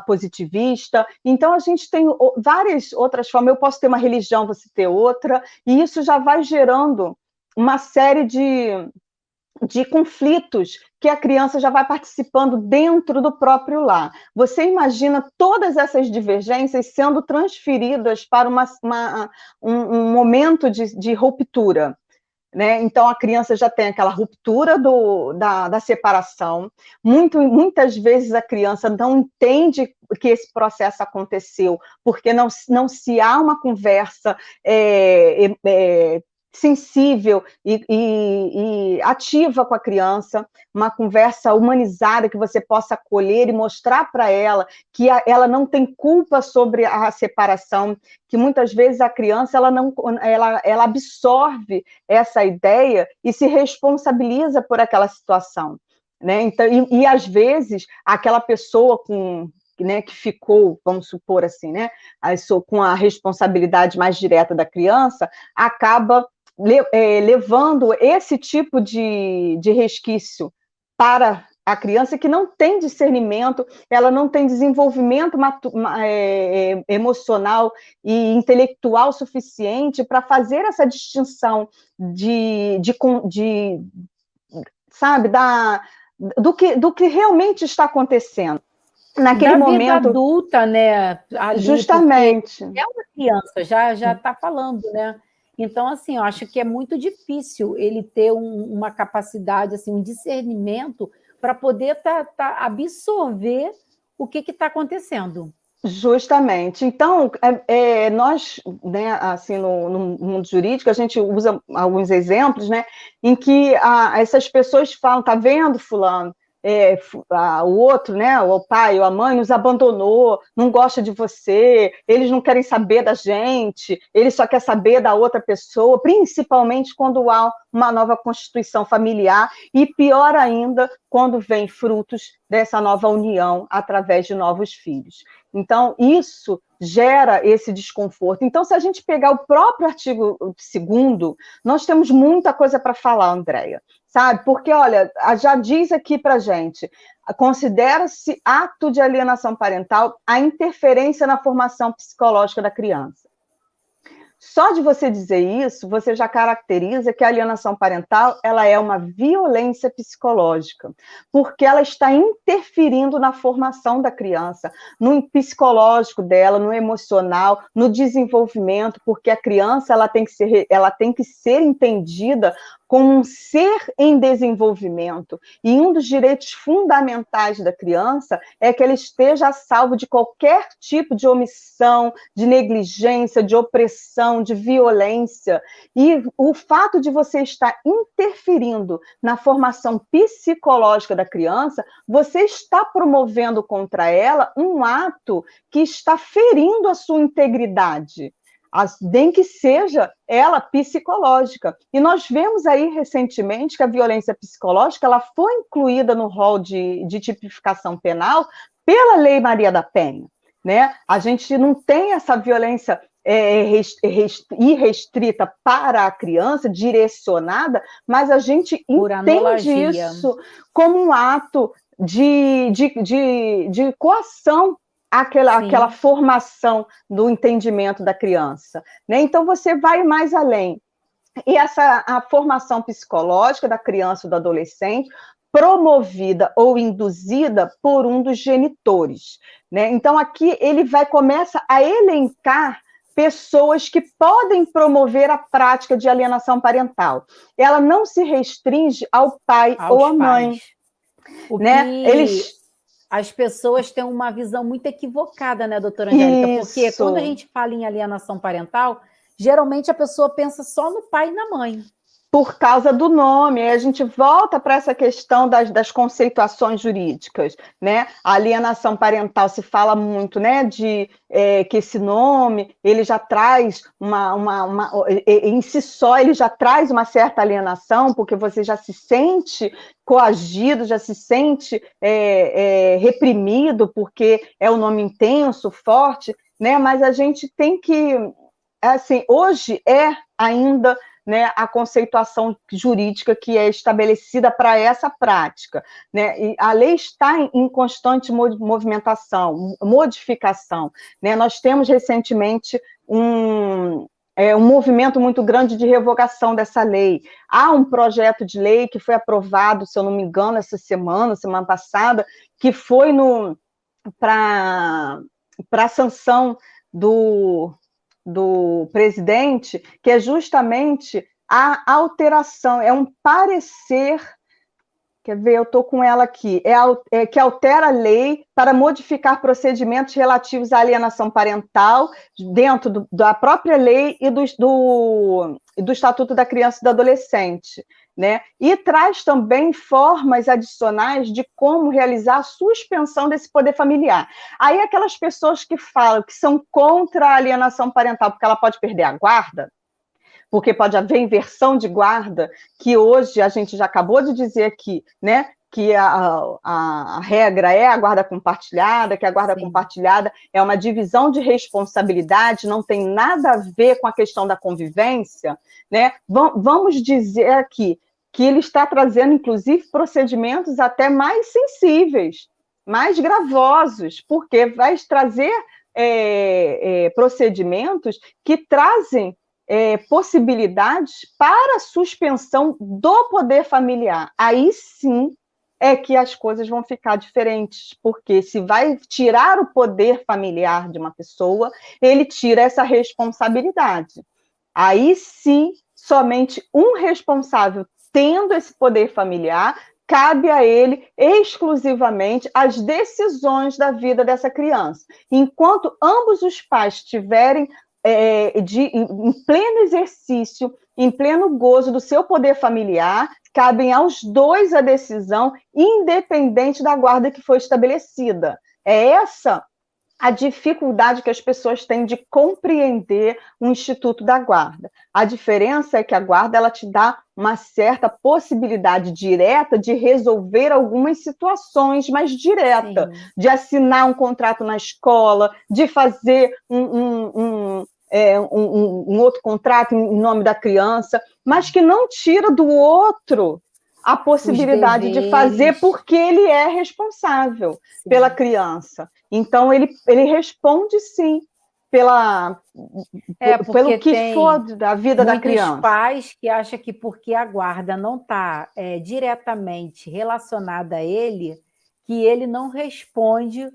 positivista. Então, a gente tem várias outras formas. Eu posso ter uma religião, você ter outra, e isso já vai gerando uma série de conflitos que a criança já vai participando dentro do próprio lar. Você imagina todas essas divergências sendo transferidas para um momento de ruptura, né? Então, a criança já tem aquela ruptura da separação. Muitas vezes a criança não entende que esse processo aconteceu, porque não se há uma conversa sensível e ativa com a criança, uma conversa humanizada que você possa acolher e mostrar para ela que ela não tem culpa sobre a separação, que muitas vezes a criança ela absorve essa ideia e se responsabiliza por aquela situação, né? Então, e às vezes aquela pessoa né, que ficou, vamos supor assim, né, com a responsabilidade mais direta da criança, acaba levando esse tipo de resquício para a criança que não tem discernimento, ela não tem desenvolvimento emocional e intelectual suficiente para fazer essa distinção sabe, do que realmente está acontecendo. Naquele da momento. Vida adulta, né? Ali, justamente. É uma criança, já está falando, né? Então, assim, eu acho que é muito difícil ele ter uma capacidade, assim, um discernimento para poder absorver o que está acontecendo. Justamente. Então, nós, né, assim, no mundo jurídico, a gente usa alguns exemplos, né, em que essas pessoas falam, tá vendo, fulano? O outro, né, o pai ou a mãe nos abandonou, não gosta de você, eles não querem saber da gente, eles só querem saber da outra pessoa, principalmente quando há uma nova constituição familiar, e pior ainda, quando vem frutos dessa nova união através de novos filhos. Então, isso gera esse desconforto. Então, se a gente pegar o próprio artigo 2º, nós temos muita coisa para falar, Andréia, sabe? Porque, olha, já diz aqui para a gente, considera-se ato de alienação parental a interferência na formação psicológica da criança. Só de você dizer isso, você já caracteriza que a alienação parental ela é uma violência psicológica, porque ela está interferindo na formação da criança, no psicológico dela, no emocional, no desenvolvimento, porque a criança ela tem que ser entendida como um ser em desenvolvimento. E um dos direitos fundamentais da criança é que ela esteja a salvo de qualquer tipo de omissão, de negligência, de opressão, de violência. E o fato de você estar interferindo na formação psicológica da criança, você está promovendo contra ela um ato que está ferindo a sua integridade, nem que seja ela psicológica. E nós vemos aí recentemente que a violência psicológica ela foi incluída no rol de tipificação penal pela Lei Maria da Penha, né? A gente não tem essa violência irrestrita para a criança, direcionada, mas a gente entende isso como um ato de coação aquela formação do entendimento da criança, né? Então você vai mais além. E a formação psicológica da criança ou do adolescente promovida ou induzida por um dos genitores, né? Então aqui ele começa a elencar pessoas que podem promover a prática de alienação parental. Ela não se restringe ao pai ou à mãe, né? As pessoas têm uma visão muito equivocada, né, doutora Angélica? Porque quando a gente fala em alienação parental, geralmente a pessoa pensa só no pai e na mãe. Por causa do nome, a gente volta para essa questão das conceituações jurídicas, né? A alienação parental se fala muito, né, que esse nome ele já traz em si só ele já traz uma certa alienação, porque você já se sente coagido, já se sente reprimido, porque é um nome intenso, forte, né? Mas a gente tem que, assim, hoje ainda, né, a conceituação jurídica que é estabelecida para essa prática, né? E a lei está em constante movimentação, modificação, né? Nós temos recentemente um movimento muito grande de revogação dessa lei. Há um projeto de lei que foi aprovado, se eu não me engano, semana passada, que foi para a sanção do presidente, que é justamente a alteração, é um parecer, quer ver, eu estou com ela aqui, que altera a lei para modificar procedimentos relativos à alienação parental dentro da própria lei e do Estatuto da Criança e do Adolescente, né? E traz também formas adicionais de como realizar a suspensão desse poder familiar. Aí aquelas pessoas que falam que são contra a alienação parental porque ela pode perder a guarda, porque pode haver inversão de guarda, que hoje a gente já acabou de dizer aqui, né? Que a regra é a guarda compartilhada, que a guarda compartilhada é uma divisão de responsabilidade, não tem nada a ver com a questão da convivência, né? Vamos dizer aqui que ele está trazendo, inclusive, procedimentos até mais sensíveis, mais gravosos, porque vai trazer procedimentos que trazem possibilidades para a suspensão do poder familiar. Aí sim é que as coisas vão ficar diferentes, porque se vai tirar o poder familiar de uma pessoa, ele tira essa responsabilidade. Aí sim, somente um responsável tendo esse poder familiar, cabe a ele exclusivamente as decisões da vida dessa criança. Enquanto ambos os pais estiverem em pleno exercício, em pleno gozo do seu poder familiar, cabem aos dois a decisão, independente da guarda que foi estabelecida. É essa a dificuldade que as pessoas têm de compreender o Instituto da Guarda. A diferença é que a guarda ela te dá uma certa possibilidade direta de resolver algumas situações mais direta, de assinar um contrato na escola, de fazer um outro contrato em nome da criança, mas que não tira do outro a possibilidade de fazer porque ele é responsável pela criança. Então, ele responde, sim, pelo que for da vida da criança. Muitos pais que acham que porque a guarda não está diretamente relacionada a ele, que ele não responde,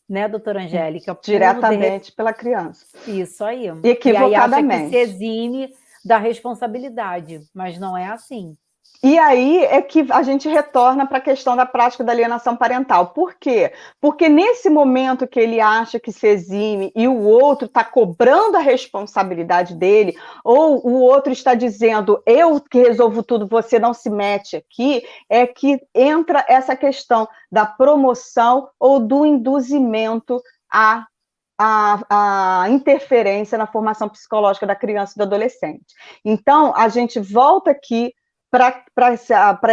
né, doutora Angélica? Diretamente pela criança. Isso aí. Equivocadamente. E aí acha que se exime da responsabilidade, mas não é assim. E aí é que a gente retorna para a questão da prática da alienação parental. Por quê? Porque nesse momento que ele acha que se exime e o outro está cobrando a responsabilidade dele, ou o outro está dizendo, eu que resolvo tudo, você não se mete aqui, é que entra essa questão da promoção ou do induzimento à interferência na formação psicológica da criança e do adolescente. Então, a gente volta aqui para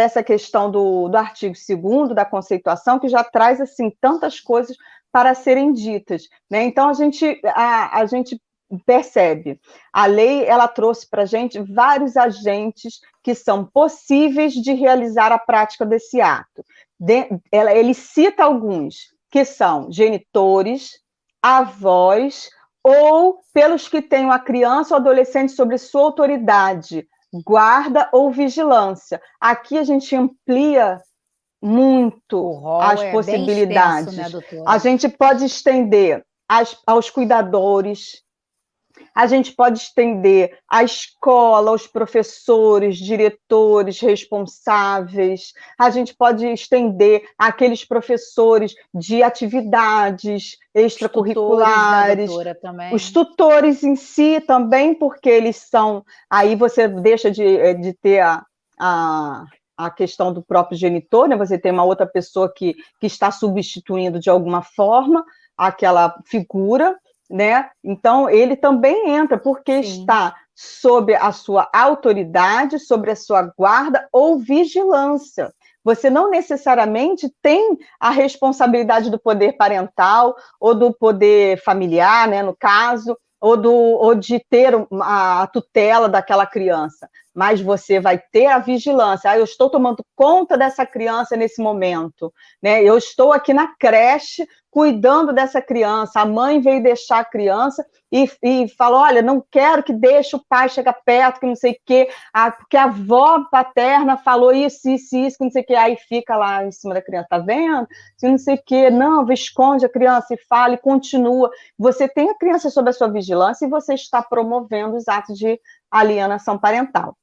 essa questão do artigo 2º da conceituação, que já traz assim tantas coisas para serem ditas, né? Então, a gente percebe, a lei ela trouxe para a gente vários agentes que são possíveis de realizar a prática desse ato. Ele cita alguns, que são genitores, avós, ou pelos que tenham a criança ou adolescente sobre sua autoridade, guarda ou vigilância. Aqui a gente amplia muito as possibilidades. Bem extenso, né, doutora? A gente pode estender aos cuidadores, a gente pode estender à escola, aos professores, diretores, responsáveis, a gente pode estender àqueles professores de atividades extracurriculares, os tutores, né, doutora, também. Os tutores em si também, porque eles são, aí você deixa de ter a questão do próprio genitor, né? Você tem uma outra pessoa que está substituindo de alguma forma aquela figura, né? Então, ele também entra, porque Sim. está sob a sua autoridade, sobre a sua guarda ou vigilância. Você não necessariamente tem a responsabilidade do poder parental ou do poder familiar, né, no caso, ou de ter a tutela daquela criança, mas você vai ter a vigilância. Eu estou tomando conta dessa criança nesse momento, né? Eu estou aqui na creche cuidando dessa criança, a mãe veio deixar a criança e falou, olha, não quero que deixe o pai chegar perto, que não sei o quê, porque a avó paterna falou isso, que não sei o quê, aí fica lá em cima da criança, tá vendo? Se não sei o quê, não, esconde a criança e fala e continua. Você tem a criança sob a sua vigilância e você está promovendo os atos de alienação parental.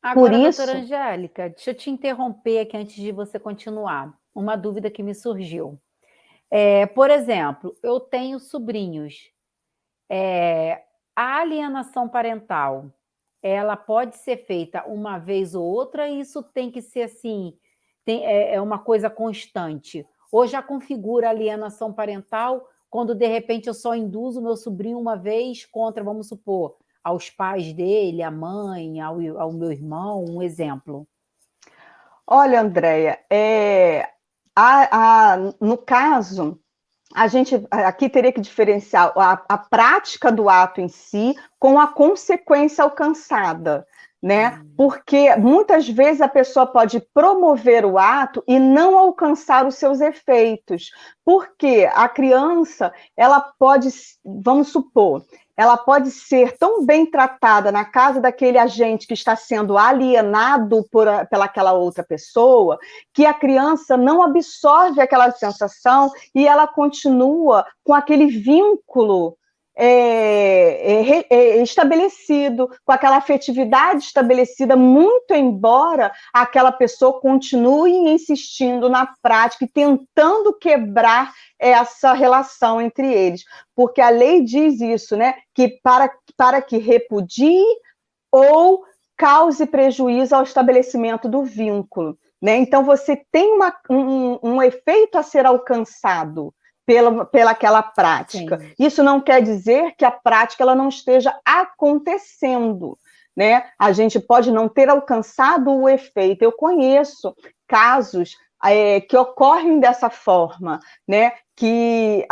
Agora, doutora Angélica, deixa eu te interromper aqui antes de você continuar. Uma dúvida que me surgiu. Por exemplo, eu tenho sobrinhos. A alienação parental, ela pode ser feita uma vez ou outra, e isso tem que ser assim, é uma coisa constante. Ou já configura a alienação parental quando, de repente, eu só induzo o meu sobrinho uma vez contra, vamos supor, aos pais dele, à mãe, ao meu irmão, um exemplo. Olha, Andréia, no caso, a gente aqui teria que diferenciar a prática do ato em si com a consequência alcançada, né? Porque muitas vezes a pessoa pode promover o ato e não alcançar os seus efeitos, porque a criança, ela pode, vamos supor, ela pode ser tão bem tratada na casa daquele agente que está sendo alienado pelaquela outra pessoa, que a criança não absorve aquela sensação e ela continua com aquele vínculo estabelecido, com aquela afetividade estabelecida, muito embora aquela pessoa continue insistindo na prática e tentando quebrar essa relação entre eles, porque a lei diz isso, né, que para que repudie ou cause prejuízo ao estabelecimento do vínculo, né? Então você tem um efeito a ser alcançado pela aquela prática. Sim. Isso não quer dizer que a prática ela não esteja acontecendo, né? A gente pode não ter alcançado o efeito. Eu conheço casos que ocorrem dessa forma, né? Que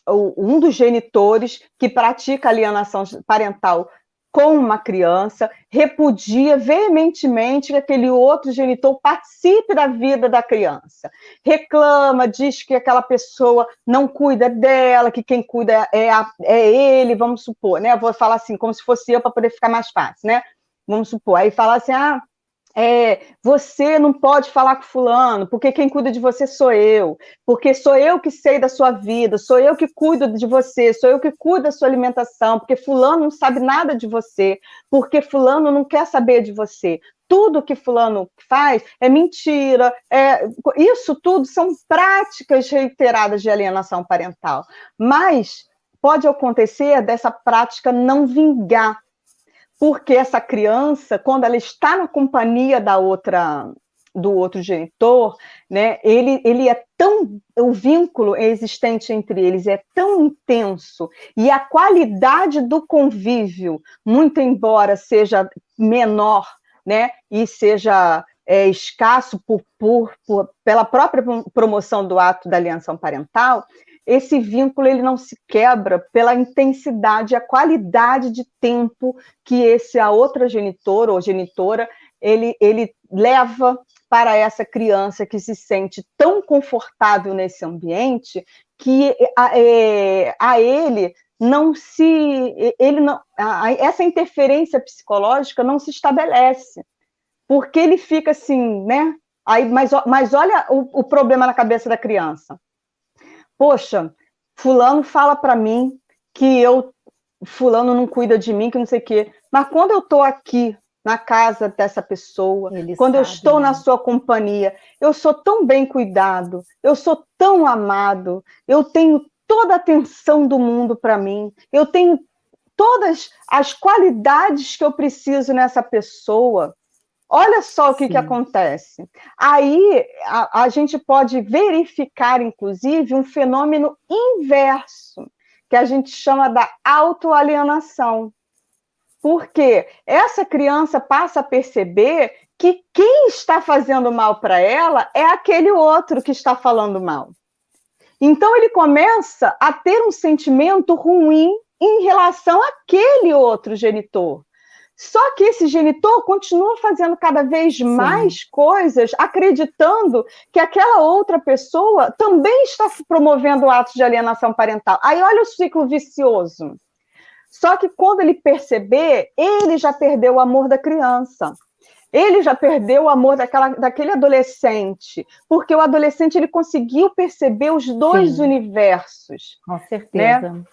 um dos genitores que pratica alienação parental com uma criança, repudia veementemente que aquele outro genitor participe da vida da criança. Reclama, diz que aquela pessoa não cuida dela, que quem cuida é ele, vamos supor, né? Vou falar assim, como se fosse eu, para poder ficar mais fácil, né? Vamos supor. Aí fala assim, Você não pode falar com fulano, porque quem cuida de você sou eu, porque sou eu que sei da sua vida, sou eu que cuido de você, sou eu que cuido da sua alimentação, porque fulano não sabe nada de você, porque fulano não quer saber de você. Tudo que fulano faz é mentira, isso tudo são práticas reiteradas de alienação parental, mas pode acontecer dessa prática não vingar, porque essa criança, quando ela está na companhia do outro genitor, né, ele é tão, o vínculo existente entre eles é tão intenso, e a qualidade do convívio, muito embora seja menor, né, e seja escasso pela própria promoção do ato da alienação parental, esse vínculo ele não se quebra pela intensidade e a qualidade de tempo que a outra genitora ou genitora ele leva para essa criança que se sente tão confortável nesse ambiente que a ele não se ele não essa interferência psicológica não se estabelece, porque ele fica assim, né? Aí, mas olha o problema na cabeça da criança. Poxa, fulano fala para mim que fulano não cuida de mim, que não sei o quê. Mas quando eu estou aqui na casa dessa pessoa, quando eu estou na sua companhia, eu sou tão bem cuidado, eu sou tão amado, eu tenho toda a atenção do mundo para mim, eu tenho todas as qualidades que eu preciso nessa pessoa. Olha só o que acontece. Aí a gente pode verificar, inclusive, um fenômeno inverso, que a gente chama da autoalienação. Porque essa criança passa a perceber que quem está fazendo mal para ela é aquele outro que está falando mal. Então ele começa a ter um sentimento ruim em relação àquele outro genitor. Só que esse genitor continua fazendo cada vez mais coisas, acreditando que aquela outra pessoa também está promovendo atos de alienação parental. Aí olha o ciclo vicioso. Só que quando ele perceber, ele já perdeu o amor da criança. Ele já perdeu o amor daquele adolescente, porque o adolescente ele conseguiu perceber os dois universos. Com certeza. Né?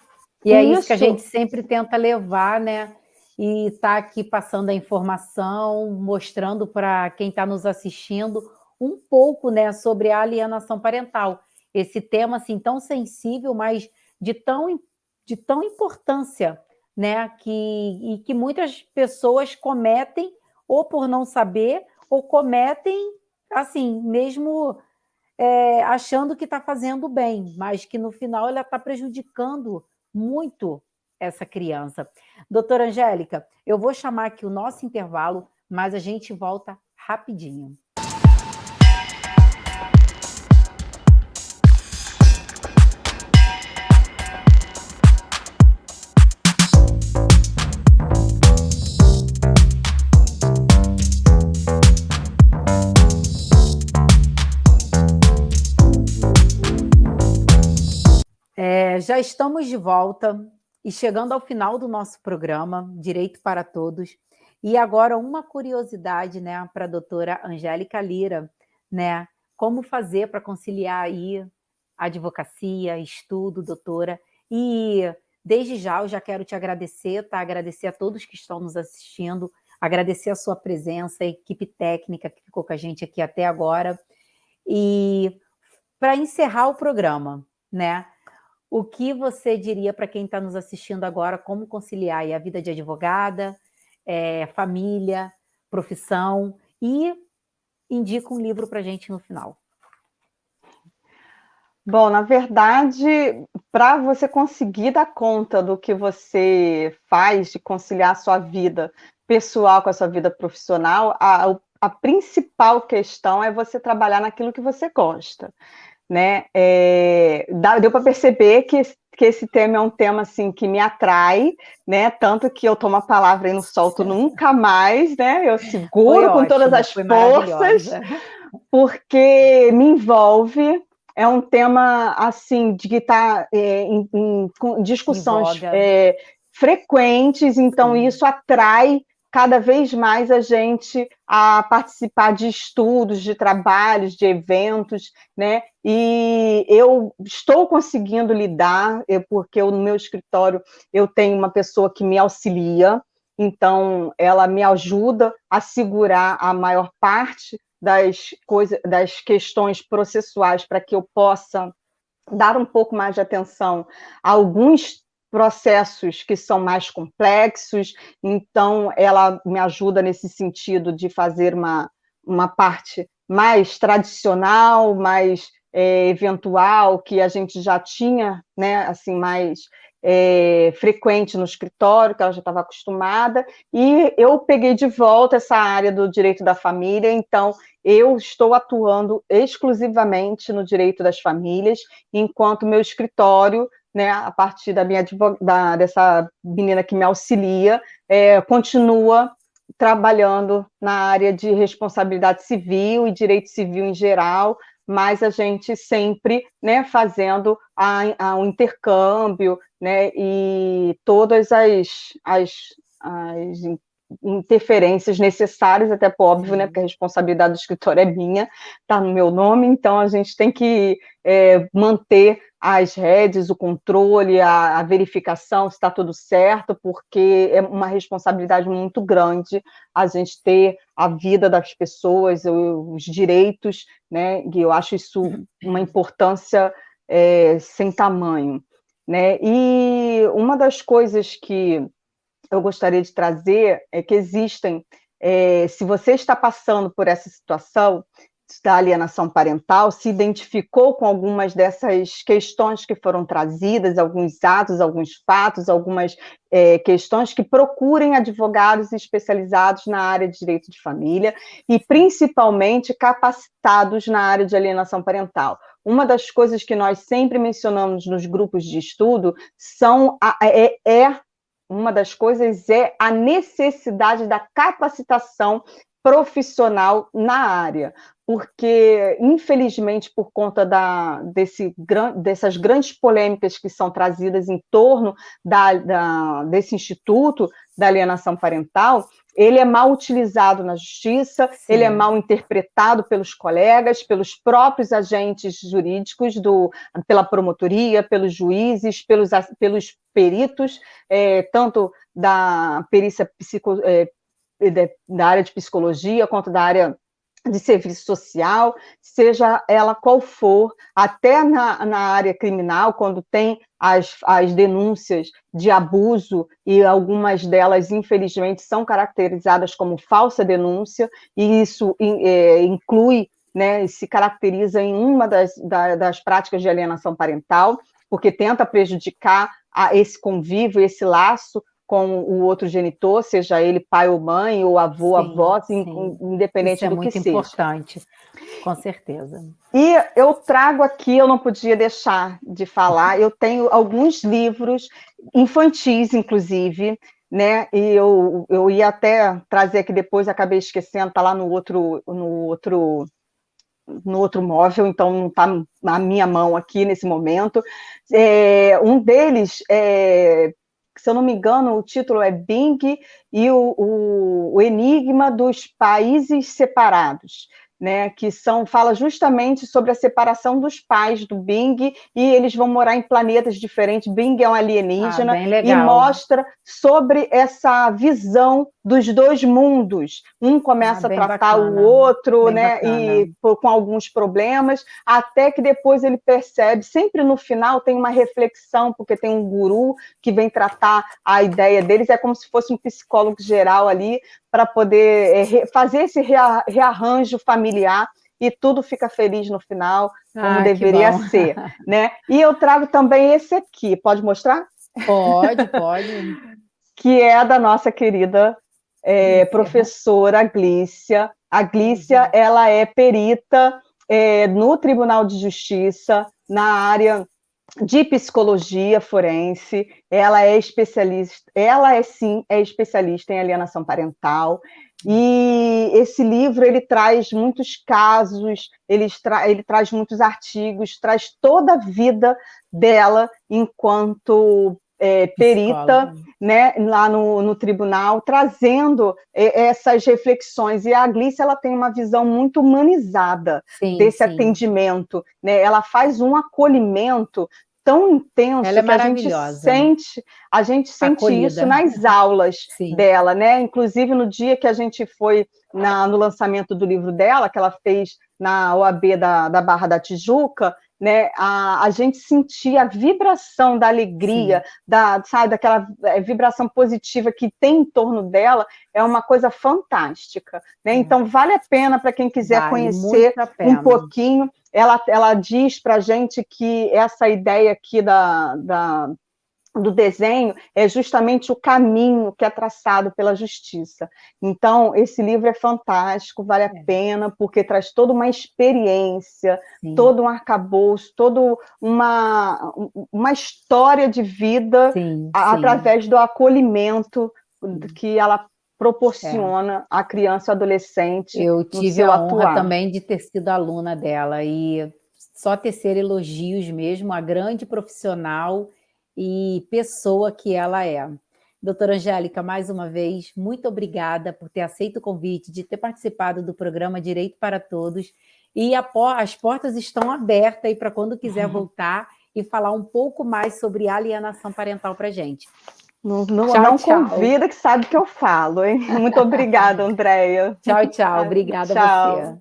E é isso que a gente sempre tenta levar, né? E está aqui passando a informação, mostrando para quem está nos assistindo um pouco, né, sobre a alienação parental. Esse tema assim tão sensível, mas de tão importância, né, que muitas pessoas cometem ou por não saber, ou cometem assim, mesmo achando que está fazendo bem, mas que no final ela está prejudicando muito essa criança. Doutora Angélica, eu vou chamar aqui o nosso intervalo, mas a gente volta rapidinho. Já estamos de volta e chegando ao final do nosso programa, Direito para Todos. E agora uma curiosidade, né, para a doutora Angélica Lira, né? Como fazer para conciliar aí advocacia, estudo, doutora? E desde já eu já quero te agradecer, tá? Agradecer a todos que estão nos assistindo, agradecer a sua presença, a equipe técnica que ficou com a gente aqui até agora. E para encerrar o programa, né? O que você diria para quem está nos assistindo agora, como conciliar aí a vida de advogada, família, profissão, e indica um livro para a gente no final. Bom, na verdade, para você conseguir dar conta do que você faz, de conciliar a sua vida pessoal com a sua vida profissional, a principal questão é você trabalhar naquilo que você gosta. Né? Deu para perceber que esse tema é um tema assim, que me atrai, né? Tanto que eu tomo a palavra e não solto nunca mais, né? Eu seguro com todas as forças, porque me envolve. É um tema assim de que está em discussões frequentes, então isso atrai cada vez mais a gente a participar de estudos, de trabalhos, de eventos, né? E eu estou conseguindo lidar, porque no meu escritório eu tenho uma pessoa que me auxilia, então ela me ajuda a segurar a maior parte das questões processuais para que eu possa dar um pouco mais de atenção a alguns processos que são mais complexos, então ela me ajuda nesse sentido de fazer uma parte mais tradicional, mais eventual, que a gente já tinha, né, assim, mais frequente no escritório, que ela já estava acostumada, e eu peguei de volta essa área do direito da família, então eu estou atuando exclusivamente no direito das famílias, enquanto meu escritório, né, a partir dessa menina que me auxilia, continua trabalhando na área de responsabilidade civil e direito civil em geral, mas a gente sempre, né, fazendo um intercâmbio, né, e todas as interferências necessárias, até por óbvio, né, porque a responsabilidade do escritório é minha, está no meu nome, então a gente tem que manter as redes, o controle, a verificação se está tudo certo, porque é uma responsabilidade muito grande a gente ter a vida das pessoas, os direitos, né, e eu acho isso uma importância sem tamanho, né, e uma das coisas que eu gostaria de trazer é que existem, se você está passando por essa situação da alienação parental, se identificou com algumas dessas questões que foram trazidas, alguns atos, alguns fatos, algumas questões, que procurem advogados especializados na área de direito de família e principalmente capacitados na área de alienação parental. Uma das coisas que nós sempre mencionamos nos grupos de estudo uma das coisas é a necessidade da capacitação profissional na área, porque, infelizmente, por conta dessas grandes polêmicas que são trazidas em torno desse instituto da alienação parental, ele é mal utilizado na justiça, sim, ele é mal interpretado pelos colegas, pelos próprios agentes jurídicos, pela promotoria, pelos juízes, pelos peritos, tanto da perícia da área de psicologia, quanto da área de serviço social, seja ela qual for, até na área criminal, quando tem as denúncias de abuso, e algumas delas, infelizmente, são caracterizadas como falsa denúncia, e isso inclui, né, se caracteriza em uma das práticas de alienação parental, porque tenta prejudicar esse convívio, esse laço com o outro genitor, seja ele pai ou mãe, ou avô, avó, independente do que seja. Isso é muito importante, com certeza. E eu trago aqui, eu não podia deixar de falar, eu tenho alguns livros infantis, inclusive, né, e eu ia até trazer aqui depois, acabei esquecendo, está lá no outro móvel, então não está na minha mão aqui nesse momento. Um deles se eu não me engano, o título é Bing e o Enigma dos Países Separados, né, que fala justamente sobre a separação dos pais do Bing, e eles vão morar em planetas diferentes. Bing é um alienígena, e mostra sobre essa visão dos dois mundos. Um começa a tratar bacana, o outro, né, e com alguns problemas, até que depois ele percebe, sempre no final tem uma reflexão, porque tem um guru que vem tratar a ideia deles, é como se fosse um psicólogo geral ali, para poder fazer esse rearranjo familiar, e tudo fica feliz no final, como deveria ser, né? E eu trago também esse aqui, pode mostrar? Pode. Que é da nossa querida professora Glícia. A Glícia, ela é perita no Tribunal de Justiça, na área de psicologia forense, ela é especialista em alienação parental, e esse livro, ele traz muitos casos, ele traz muitos artigos, traz toda a vida dela enquanto perita, né, lá no tribunal, trazendo essas reflexões. E a Glícia, ela tem uma visão muito humanizada desse atendimento, né? Ela faz um acolhimento tão intenso ela é que a gente sente isso nas aulas dela, né? Inclusive no dia que a gente foi no lançamento do livro dela, que ela fez na OAB da Barra da Tijuca, né, a gente sentia a vibração da alegria, sabe, daquela vibração positiva que tem em torno dela, é uma coisa fantástica, né? Então vale a pena para quem quiser conhecer um pouquinho. Ela diz para a gente que essa ideia aqui do desenho é justamente o caminho que é traçado pela justiça. Então, esse livro é fantástico, vale a pena, porque traz toda uma experiência, todo um arcabouço, toda uma história de vida através do acolhimento que ela proporciona à criança e adolescente. Eu tive a honra também de ter sido aluna dela, e só tecer elogios mesmo, a grande profissional e pessoa que ela é. Doutora Angélica, mais uma vez, muito obrigada por ter aceito o convite, de ter participado do programa Direito para Todos, e as portas estão abertas aí para quando quiser voltar e falar um pouco mais sobre alienação parental para a gente. Não convida, que sabe que eu falo, hein? Muito obrigada, Andréia. Tchau, tchau. Obrigada a você.